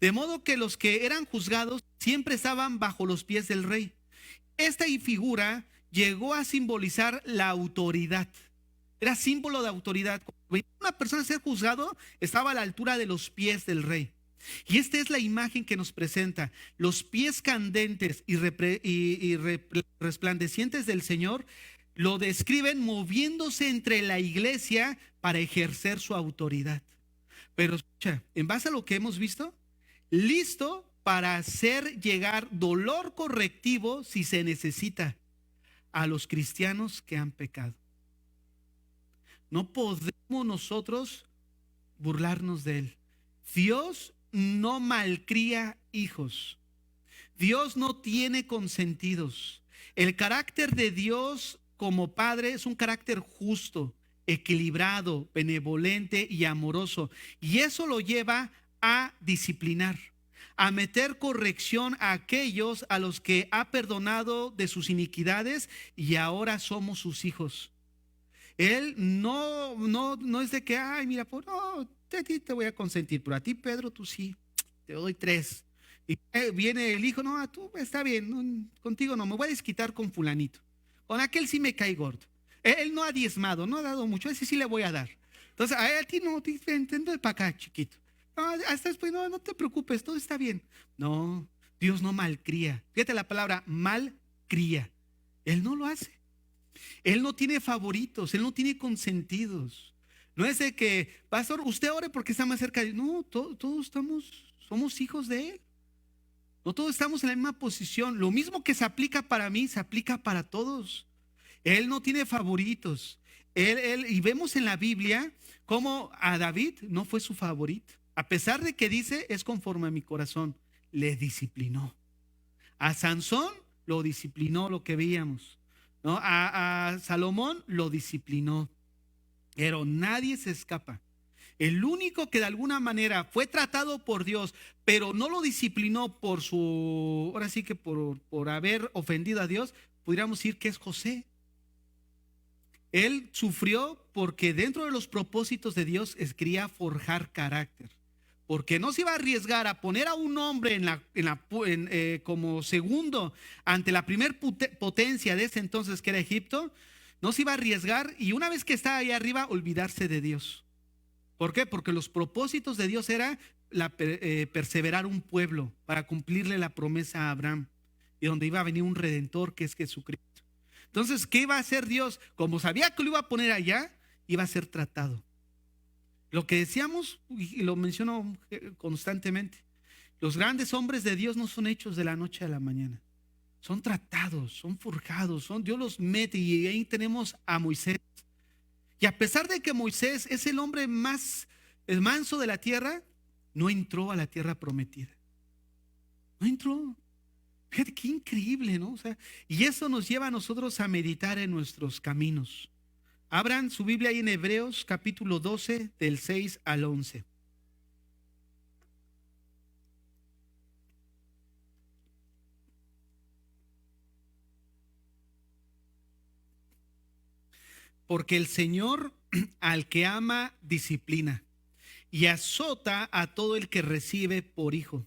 de modo que los que eran juzgados siempre estaban bajo los pies del rey. Esta figura llegó a simbolizar la autoridad. Era símbolo de autoridad. Cuando venía una persona a ser juzgado, estaba a la altura de los pies del rey. Y esta es la imagen que nos presenta. Los pies candentes y resplandecientes del Señor lo describen moviéndose entre la iglesia para ejercer su autoridad. Pero escucha, en base a lo que hemos visto, listo para hacer llegar dolor correctivo si se necesita a los cristianos que han pecado. No podemos nosotros burlarnos de él. Dios no malcría hijos. Dios no tiene consentidos. El carácter de Dios como Padre es un carácter justo, equilibrado, benevolente y amoroso. Y eso lo lleva a disciplinar, a meter corrección a aquellos a los que ha perdonado de sus iniquidades y ahora somos sus hijos. Él no es de que, ay, mira, pues no, a ti te voy a consentir, pero a ti, Pedro, tú sí, te doy 3. Y viene el hijo, no, tú está bien, no, contigo no, me voy a desquitar con fulanito. Con aquel sí me cae gordo. Él no ha diezmado, no ha dado mucho, a ese sí le voy a dar. Entonces, a ti no, te entiendo para acá, chiquito. No, hasta después, no te preocupes, todo está bien. No, Dios no malcría. Fíjate la palabra malcría. Él no lo hace. Él no tiene favoritos, él no tiene consentidos. No es de que, pastor, usted ore porque está más cerca de... No, todos somos hijos de él. No todos estamos en la misma posición. Lo mismo que se aplica para mí, se aplica para todos. Él no tiene favoritos. Y vemos en la Biblia cómo a David no fue su favorito. A pesar de que dice, es conforme a mi corazón, le disciplinó. A Sansón lo disciplinó, lo que veíamos, ¿no? A Salomón lo disciplinó. Pero nadie se escapa. El único que de alguna manera fue tratado por Dios, pero no lo disciplinó por ahora sí que por haber ofendido a Dios, pudiéramos decir que es José. Él sufrió porque dentro de los propósitos de Dios quería forjar carácter. Porque no se iba a arriesgar a poner a un hombre como segundo ante la primer potencia de ese entonces que era Egipto. No se iba a arriesgar y una vez que estaba ahí arriba, olvidarse de Dios. ¿Por qué? Porque los propósitos de Dios era perseverar un pueblo para cumplirle la promesa a Abraham y donde iba a venir un redentor que es Jesucristo. Entonces, ¿qué iba a hacer Dios? Como sabía que lo iba a poner allá, iba a ser tratado. Lo que decíamos, y lo menciono constantemente, los grandes hombres de Dios no son hechos de la noche a la mañana. Son tratados, son forjados, Dios los mete y ahí tenemos a Moisés. Y a pesar de que Moisés es el hombre más manso de la tierra, no entró a la tierra prometida. No entró. Fíjate qué increíble, ¿no? O sea, y eso nos lleva a nosotros a meditar en nuestros caminos. Abran su Biblia ahí en Hebreos capítulo 12 del 6 al 11. Porque el Señor al que ama disciplina y azota a todo el que recibe por hijo.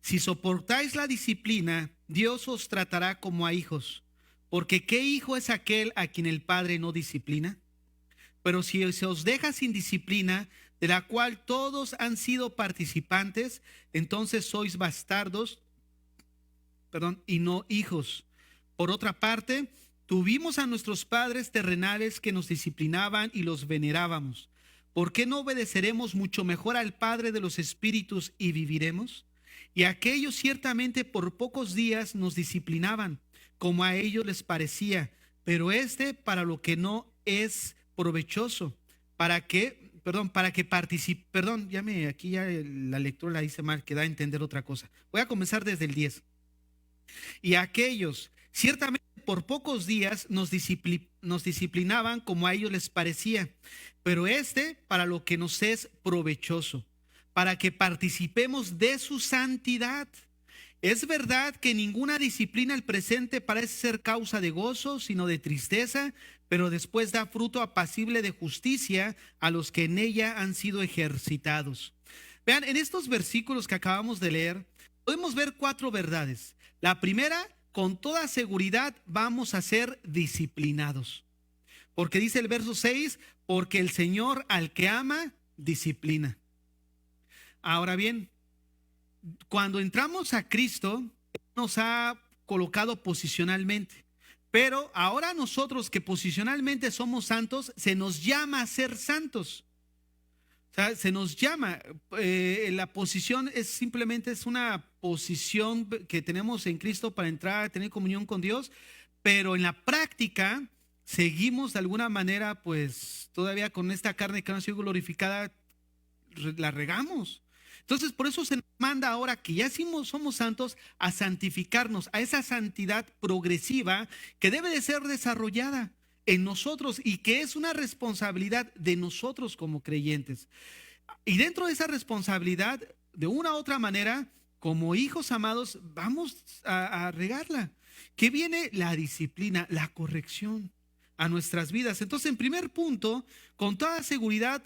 Si soportáis la disciplina, Dios os tratará como a hijos. Porque ¿qué hijo es aquel a quien el Padre no disciplina? Pero si se os deja sin disciplina, de la cual todos han sido participantes, entonces sois bastardos, y no hijos. Por otra parte, tuvimos a nuestros padres terrenales que nos disciplinaban y los venerábamos. ¿Por qué no obedeceremos mucho mejor al Padre de los espíritus y viviremos? Y aquellos ciertamente por pocos días nos disciplinaban, como a ellos les parecía, pero para lo que no es provechoso, para que perdón, para que participe, perdón, aquí ya la lectura la hice mal, que da a entender otra cosa. Voy a comenzar desde el 10. Y aquellos, ciertamente por pocos días nos disciplinaban como a ellos les parecía, pero para lo que nos es provechoso, para que participemos de su santidad. Es verdad que ninguna disciplina al presente parece ser causa de gozo, sino de tristeza, pero después da fruto apacible de justicia a los que en ella han sido ejercitados. Vean, en estos versículos que acabamos de leer, podemos ver 4 verdades. La primera, con toda seguridad vamos a ser disciplinados. Porque dice el verso 6, porque el Señor al que ama, disciplina. Ahora bien, cuando entramos a Cristo, nos ha colocado posicionalmente. Pero ahora nosotros que posicionalmente somos santos, se nos llama a ser santos. O sea, se nos llama, la posición simplemente es una posición que tenemos en Cristo para entrar a tener comunión con Dios, pero en la práctica seguimos de alguna manera, pues todavía con esta carne que no ha sido glorificada, la regamos. Entonces, por eso se nos manda ahora que ya somos santos a santificarnos, a esa santidad progresiva que debe de ser desarrollada en nosotros y que es una responsabilidad de nosotros como creyentes. Y dentro de esa responsabilidad, de una u otra manera, como hijos amados, vamos a regarla. ¿Qué viene? La disciplina, la corrección a nuestras vidas. Entonces, en primer punto, con toda seguridad,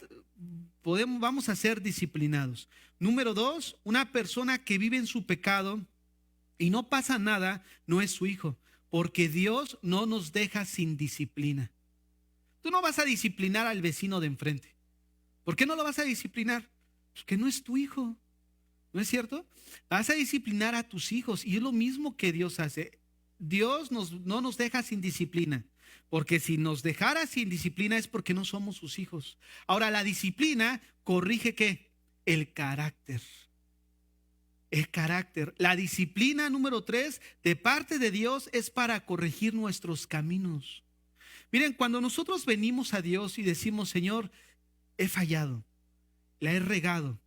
vamos a ser disciplinados. Número 2, una persona que vive en su pecado y no pasa nada, no es su hijo, porque Dios no nos deja sin disciplina. Tú no vas a disciplinar al vecino de enfrente. ¿Por qué no lo vas a disciplinar? Porque no es tu hijo, ¿no es cierto? Vas a disciplinar a tus hijos y es lo mismo que Dios hace. Dios no nos deja sin disciplina, porque si nos dejara sin disciplina es porque no somos sus hijos. Ahora, la disciplina corrige ¿qué? El carácter. El carácter. La disciplina número 3 de parte de Dios es para corregir nuestros caminos. Miren, cuando nosotros venimos a Dios y decimos, Señor, he fallado, la he regado.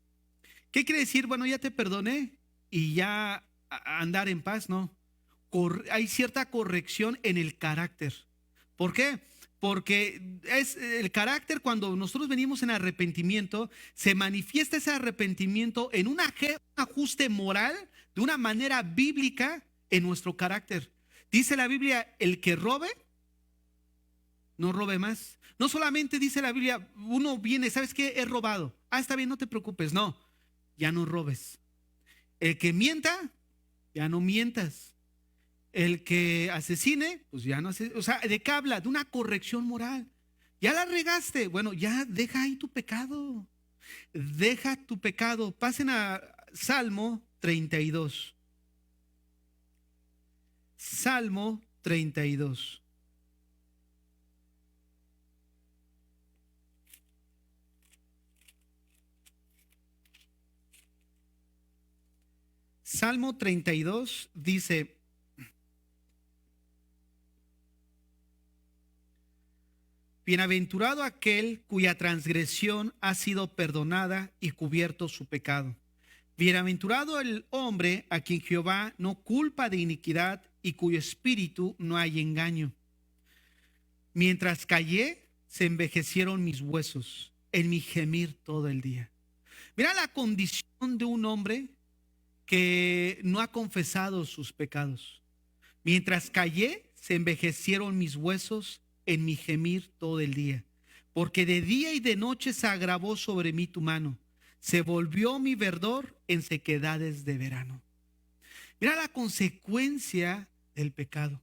¿Qué quiere decir? Bueno, ya te perdoné y ya andar en paz, no. Hay cierta corrección en el carácter. ¿Por qué? Porque es el carácter, cuando nosotros venimos en arrepentimiento, se manifiesta ese arrepentimiento en un ajuste moral de una manera bíblica en nuestro carácter. Dice la Biblia, el que robe, no robe más. No solamente dice la Biblia, uno viene, ¿sabes qué? He robado. Está bien, no te preocupes. No, ya no robes. El que mienta, ya no mientas. El que asesine, pues ya no asesine. O sea, ¿de qué habla? De una corrección moral. Ya la regaste. Bueno, ya deja ahí tu pecado. Deja tu pecado. Pasen a Salmo 32. Salmo 32. Salmo 32 dice: bienaventurado aquel cuya transgresión ha sido perdonada y cubierto su pecado. Bienaventurado el hombre a quien Jehová no culpa de iniquidad y cuyo espíritu no hay engaño. Mientras callé, se envejecieron mis huesos en mi gemir todo el día. Mira la condición de un hombre que no ha confesado sus pecados. Mientras callé, se envejecieron mis huesos en mi gemir todo el día, porque de día y de noche se agravó sobre mí tu mano, se volvió mi verdor en sequedades de verano. Mira la consecuencia del pecado.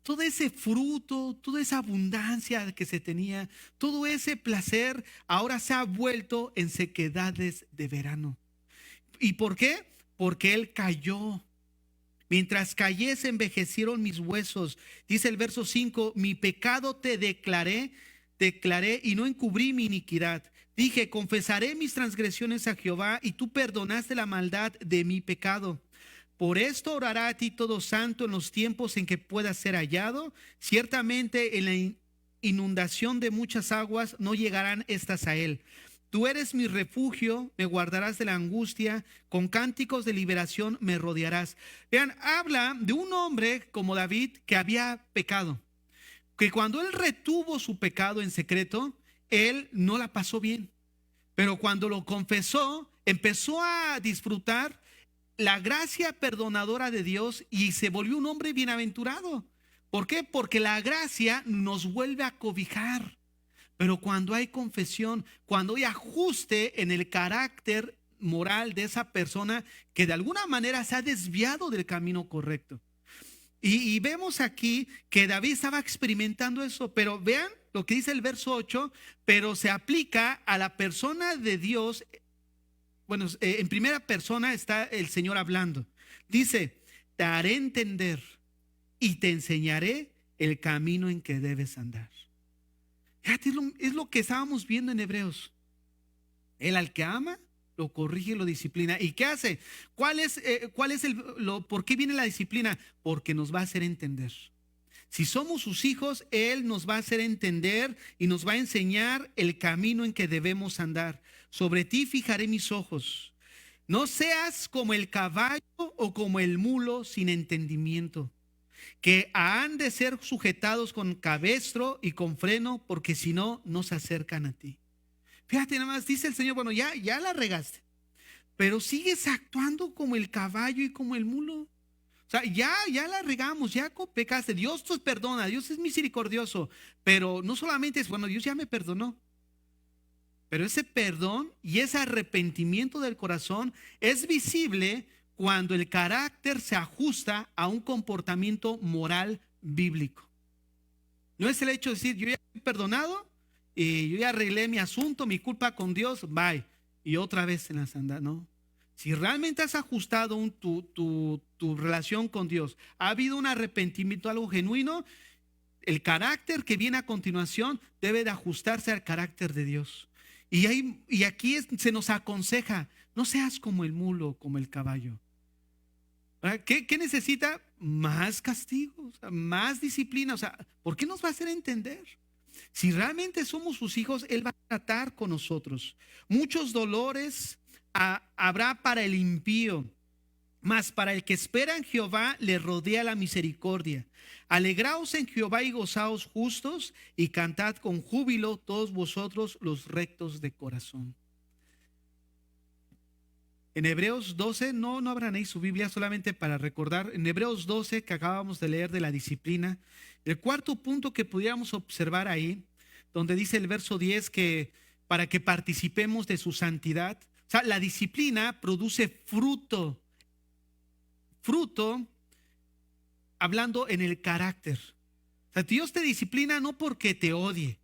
Todo ese fruto, toda esa abundancia que se tenía, todo ese placer, ahora se ha vuelto en sequedades de verano. ¿Y por qué? Porque él cayó. Mientras callé, se envejecieron mis huesos. Dice el verso 5, mi pecado te declaré y no encubrí mi iniquidad. Dije, confesaré mis transgresiones a Jehová y tú perdonaste la maldad de mi pecado. Por esto orará a ti todo santo en los tiempos en que pueda ser hallado. Ciertamente inundación de muchas aguas, no llegarán estas a él. Tú eres mi refugio, me guardarás de la angustia, con cánticos de liberación me rodearás. Vean, habla de un hombre como David que había pecado, que cuando él retuvo su pecado en secreto, él no la pasó bien. Pero cuando lo confesó, empezó a disfrutar la gracia perdonadora de Dios y se volvió un hombre bienaventurado. ¿Por qué? Porque la gracia nos vuelve a cobijar. Pero cuando hay confesión, cuando hay ajuste en el carácter moral de esa persona que de alguna manera se ha desviado del camino correcto. Y vemos aquí que David estaba experimentando eso, pero vean lo que dice el verso 8, pero se aplica a la persona de Dios. Bueno, en primera persona está el Señor hablando. Dice, te haré entender y te enseñaré el camino en que debes andar. Fíjate, es lo que estábamos viendo en Hebreos. Él al que ama, lo corrige y lo disciplina. ¿Y qué hace? ¿Por qué viene la disciplina? Porque nos va a hacer entender. Si somos sus hijos, Él nos va a hacer entender y nos va a enseñar el camino en que debemos andar. Sobre ti fijaré mis ojos. No seas como el caballo o como el mulo sin entendimiento, que han de ser sujetados con cabestro y con freno, porque si no, no se acercan a ti. Fíjate nada más, dice el Señor, bueno, ya la regaste, pero sigues actuando como el caballo y como el mulo. O sea, ya la regamos, ya pecaste. Dios te perdona, Dios es misericordioso, pero no solamente es, bueno, Dios ya me perdonó. Pero ese perdón y ese arrepentimiento del corazón es visible cuando el carácter se ajusta a un comportamiento moral bíblico. No es el hecho de decir, yo ya he perdonado y yo ya arreglé mi asunto, mi culpa con Dios, bye. Y otra vez en la sandía, no. Si realmente has ajustado tu relación con Dios, ha habido un arrepentimiento, algo genuino, el carácter que viene a continuación debe de ajustarse al carácter de Dios. Y aquí se nos aconseja, no seas como el mulo, como el caballo. ¿Qué necesita? Más castigo, más disciplina. O sea, ¿por qué nos va a hacer entender? Si realmente somos sus hijos, Él va a tratar con nosotros. Muchos dolores habrá para el impío, mas para el que espera en Jehová le rodea la misericordia. Alegraos en Jehová y gozaos justos, y cantad con júbilo todos vosotros los rectos de corazón. En Hebreos 12, no abran ahí su Biblia solamente para recordar. En Hebreos 12 que acabamos de leer de la disciplina, el cuarto punto que pudiéramos observar ahí, donde dice el verso 10 que para que participemos de su santidad. O sea, la disciplina produce fruto hablando en el carácter. O sea, Dios te disciplina no porque te odie,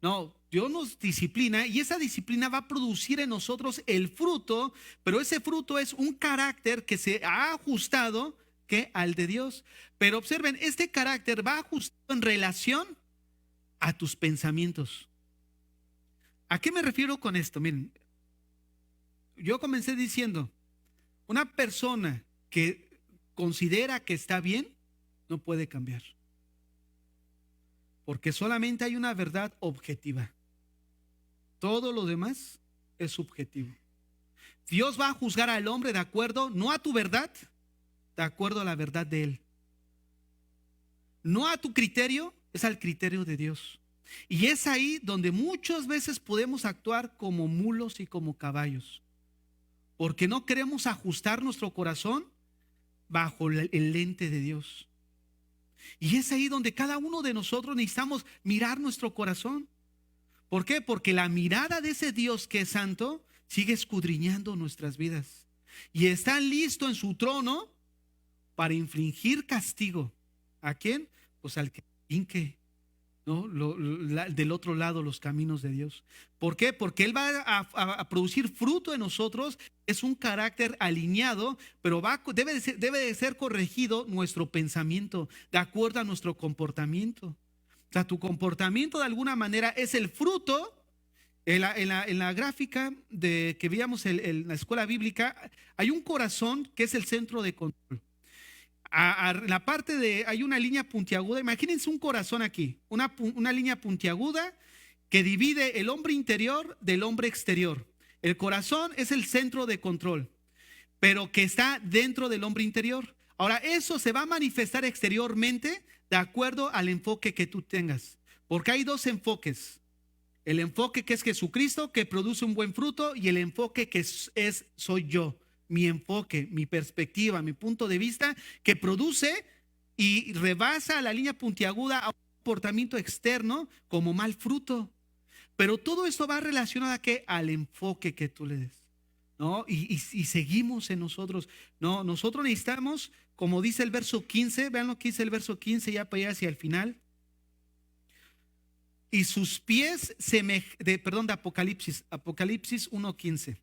no, Dios nos disciplina y esa disciplina va a producir en nosotros el fruto, pero ese fruto es un carácter que se ha ajustado al de Dios. Pero observen, este carácter va ajustado en relación a tus pensamientos. ¿A qué me refiero con esto? Miren, yo comencé diciendo, una persona que considera que está bien, no puede cambiar. Porque solamente hay una verdad objetiva. Todo lo demás es subjetivo. Dios va a juzgar al hombre de acuerdo, no a tu verdad, de acuerdo a la verdad de Él. No a tu criterio, es al criterio de Dios. Y es ahí donde muchas veces podemos actuar como mulos y como caballos. Porque no queremos ajustar nuestro corazón bajo el lente de Dios. Y es ahí donde cada uno de nosotros necesitamos mirar nuestro corazón. ¿Por qué? Porque la mirada de ese Dios que es santo sigue escudriñando nuestras vidas. Y está listo en su trono para infligir castigo. ¿A quién? Pues al que hinque, ¿no? Del otro lado los caminos de Dios. ¿Por qué? Porque Él va a producir fruto en nosotros. Es un carácter alineado, pero debe de ser corregido nuestro pensamiento de acuerdo a nuestro comportamiento. O sea, tu comportamiento de alguna manera es el fruto. En la gráfica que veíamos en la escuela bíblica, hay un corazón que es el centro de control. La parte de, hay una línea puntiaguda, imagínense un corazón aquí, una línea puntiaguda que divide el hombre interior del hombre exterior. El corazón es el centro de control, pero que está dentro del hombre interior. Ahora, eso se va a manifestar exteriormente de acuerdo al enfoque que tú tengas, porque hay dos enfoques. El enfoque que es Jesucristo, que produce un buen fruto, y el enfoque que soy yo, mi enfoque, mi perspectiva, mi punto de vista, que produce y rebasa la línea puntiaguda a un comportamiento externo como mal fruto. Pero todo esto va relacionado a qué? Al enfoque que tú le des, ¿no? Y seguimos en nosotros, ¿no? Nosotros necesitamos, como dice el verso 15, vean lo que dice el verso 15, ya para allá hacia el final. Y sus pies, de Apocalipsis 1:15.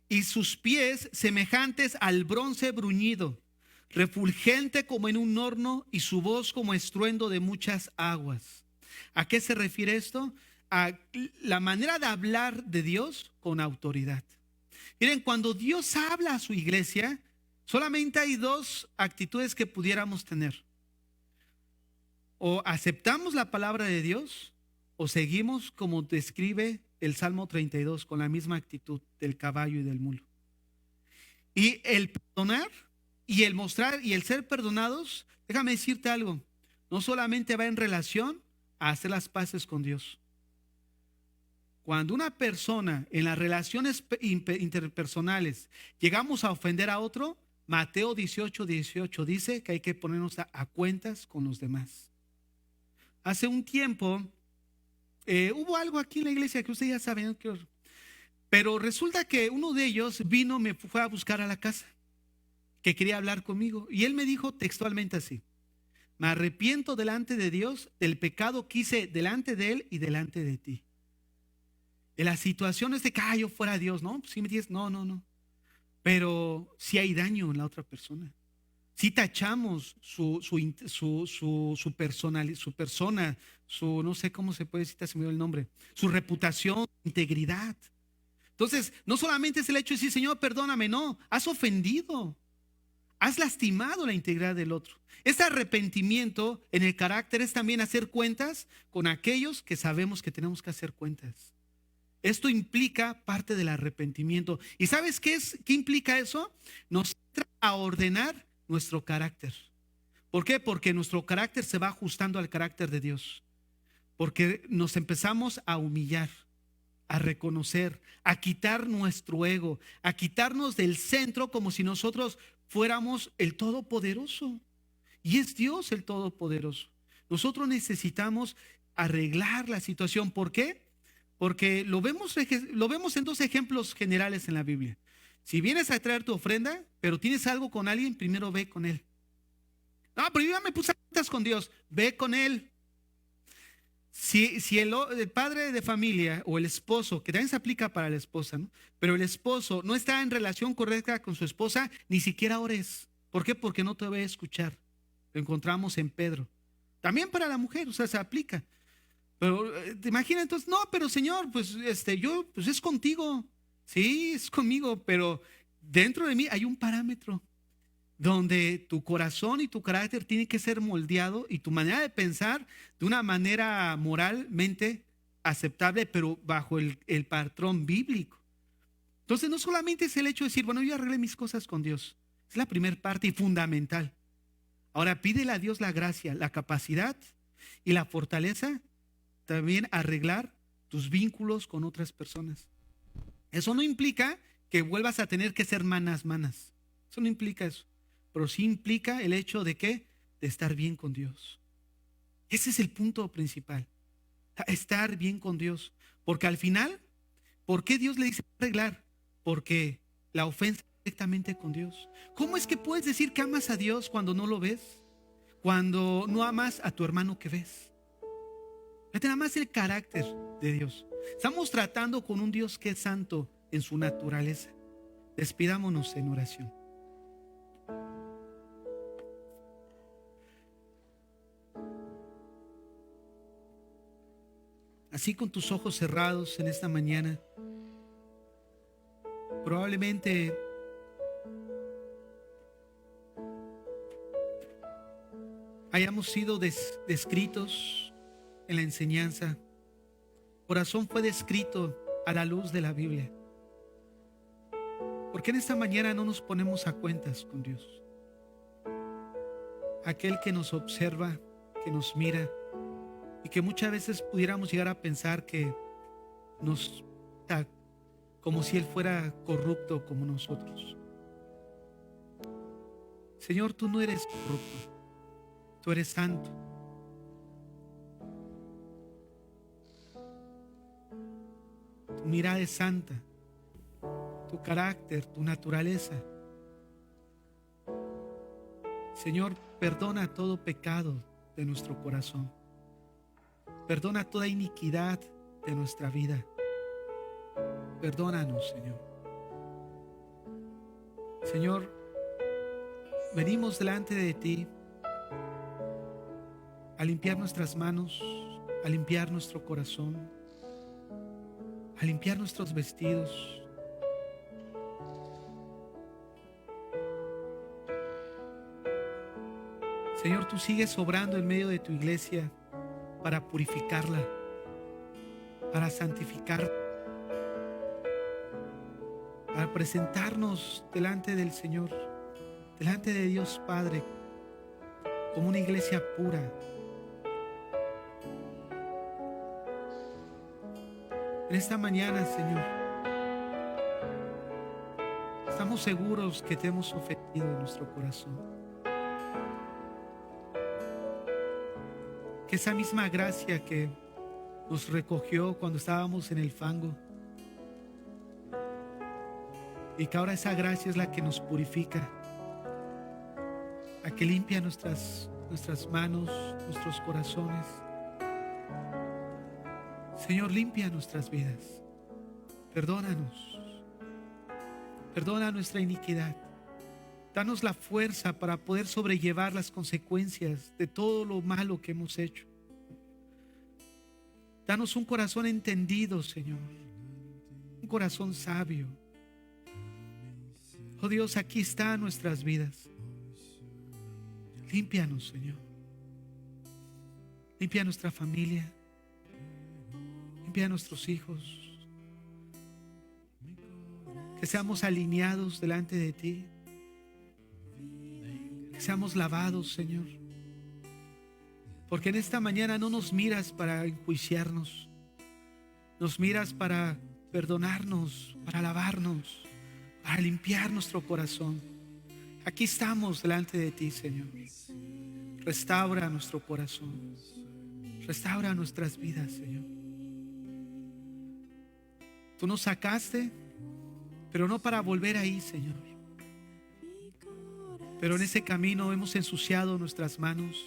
Y sus pies semejantes al bronce bruñido, refulgente como en un horno, y su voz como estruendo de muchas aguas. ¿A qué se refiere esto? A la manera de hablar de Dios con autoridad. Miren, cuando Dios habla a su iglesia, solamente hay dos actitudes que pudiéramos tener. O aceptamos la palabra de Dios o seguimos como describe el Salmo 32 con la misma actitud del caballo y del mulo. Y el perdonar y el mostrar y el ser perdonados, déjame decirte algo, no solamente va en relación a hacer las paces con Dios. Cuando una persona en las relaciones interpersonales llegamos a ofender a otro, Mateo 18:18 dice que hay que ponernos a cuentas con los demás. Hace un tiempo hubo algo aquí en la iglesia que ustedes ya saben, pero resulta que uno de ellos me fue a buscar a la casa, que quería hablar conmigo, y él me dijo textualmente así: me arrepiento delante de Dios del pecado que hice delante de él y delante de ti. En las situaciones de que yo fuera Dios, ¿no? Si me dices, no, pero si hay daño en la otra persona. Si tachamos su persona, no sé cómo se puede decir, se me dio el nombre, su reputación, integridad. Entonces, no solamente es el hecho de decir, Señor, perdóname, no, has ofendido, has lastimado la integridad del otro. Este arrepentimiento en el carácter es también hacer cuentas con aquellos que sabemos que tenemos que hacer cuentas. Esto implica parte del arrepentimiento. ¿Y sabes qué implica eso? Nos entra a ordenar nuestro carácter. ¿Por qué? Porque nuestro carácter se va ajustando al carácter de Dios. Porque nos empezamos a humillar, a reconocer, a quitar nuestro ego, a quitarnos del centro como si nosotros fuéramos el Todopoderoso. Y es Dios el Todopoderoso. Nosotros necesitamos arreglar la situación. ¿Por qué? Porque lo vemos en dos ejemplos generales en la Biblia. Si vienes a traer tu ofrenda, pero tienes algo con alguien, primero ve con él. No, pero yo ya me puse a cuentas con Dios. Ve con él. Si el padre de familia o el esposo, que también se aplica para la esposa, ¿no? Pero el esposo no está en relación correcta con su esposa, ni siquiera ores. ¿Por qué? Porque no te va a escuchar. Lo encontramos en Pedro. También para la mujer, o sea, se aplica. Pero te imaginas entonces, no, pero Señor, pues yo, pues es contigo. Sí, es conmigo, pero dentro de mí hay un parámetro donde tu corazón y tu carácter tienen que ser moldeado y tu manera de pensar de una manera moralmente aceptable, pero bajo el patrón bíblico. Entonces no solamente es el hecho de decir, bueno, yo arreglé mis cosas con Dios. Es la primera parte y fundamental. Ahora pídele a Dios la gracia, la capacidad y la fortaleza también arreglar tus vínculos con otras personas. Eso no implica que vuelvas a tener que ser manas. Eso no implica eso. Pero sí implica el hecho de que de estar bien con Dios. Ese es el punto principal. Estar bien con Dios. Porque al final, ¿por qué Dios le dice arreglar? Porque la ofensa es directamente con Dios. ¿Cómo es que puedes decir que amas a Dios cuando no lo ves? Cuando no amas a tu hermano que ves. Fíjate nada más el carácter de Dios. Estamos tratando con un Dios que es santo en su naturaleza. Despidámonos en oración. Así con tus ojos cerrados en esta mañana, probablemente hayamos sido descritos en la enseñanza. Corazón fue descrito a la luz de la Biblia. ¿Por qué en esta mañana no nos ponemos a cuentas con Dios? Aquel que nos observa, que nos mira y que muchas veces pudiéramos llegar a pensar que nos trata como si Él fuera corrupto como nosotros. Señor, tú no eres corrupto, tú eres santo. Tu mirada es santa, tu carácter, tu naturaleza. Señor, perdona todo pecado de nuestro corazón. Perdona toda iniquidad de nuestra vida. Perdónanos, Señor. Señor, venimos delante de ti a limpiar nuestras manos, a limpiar nuestro corazón, a limpiar nuestros vestidos. Señor, tú sigues obrando en medio de tu iglesia para purificarla, para santificarla, para presentarnos delante del Señor, delante de Dios Padre, como una iglesia pura. En esta mañana, Señor, estamos seguros que te hemos ofendido en nuestro corazón. Que esa misma gracia que nos recogió cuando estábamos en el fango, y que ahora esa gracia es la que nos purifica, la que limpia nuestras manos, nuestros corazones. Señor, limpia nuestras vidas. Perdónanos. Perdona nuestra iniquidad. Danos la fuerza para poder sobrellevar las consecuencias de todo lo malo que hemos hecho. Danos un corazón entendido, Señor. Un corazón sabio. Oh Dios, aquí están nuestras vidas. Límpianos, Señor. Limpia nuestra familia. Limpia a nuestros hijos. Que seamos alineados delante de ti. Que seamos lavados, Señor. Porque en esta mañana no nos miras para enjuiciarnos. Nos miras para perdonarnos, para lavarnos, para limpiar nuestro corazón. Aquí estamos delante de ti, Señor. Restaura nuestro corazón. Restaura nuestras vidas, Señor. Tú nos sacaste, pero no para volver ahí, Señor. Pero en ese camino hemos ensuciado nuestras manos,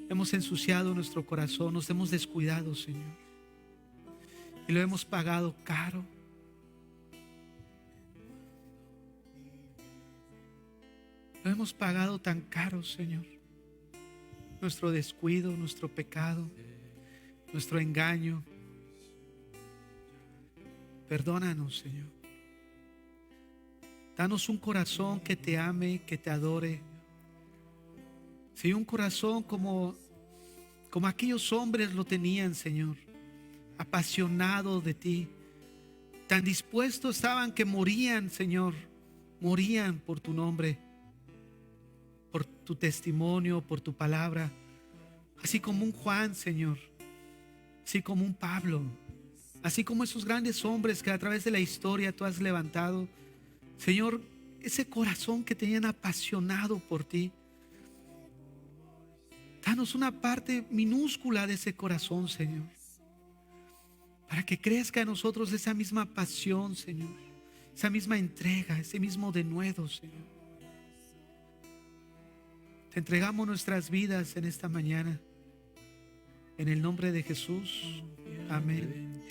hemos ensuciado nuestro corazón, nos hemos descuidado, Señor. Y lo hemos pagado caro. Lo hemos pagado tan caro, Señor. Nuestro descuido, nuestro pecado, nuestro engaño. Perdónanos, Señor. Danos un corazón que te ame, que te adore. Sí, un corazón como aquellos hombres lo tenían, Señor. Apasionado de ti. Tan dispuestos estaban que morían, Señor. Morían por tu nombre, por tu testimonio, por tu palabra. Así como un Juan, Señor. Así como un Pablo. Así como esos grandes hombres que a través de la historia tú has levantado. Señor, ese corazón que tenían apasionado por ti. Danos una parte minúscula de ese corazón, Señor. Para que crezca en nosotros esa misma pasión, Señor. Esa misma entrega, ese mismo denuedo, Señor. Te entregamos nuestras vidas en esta mañana. En el nombre de Jesús. Amén.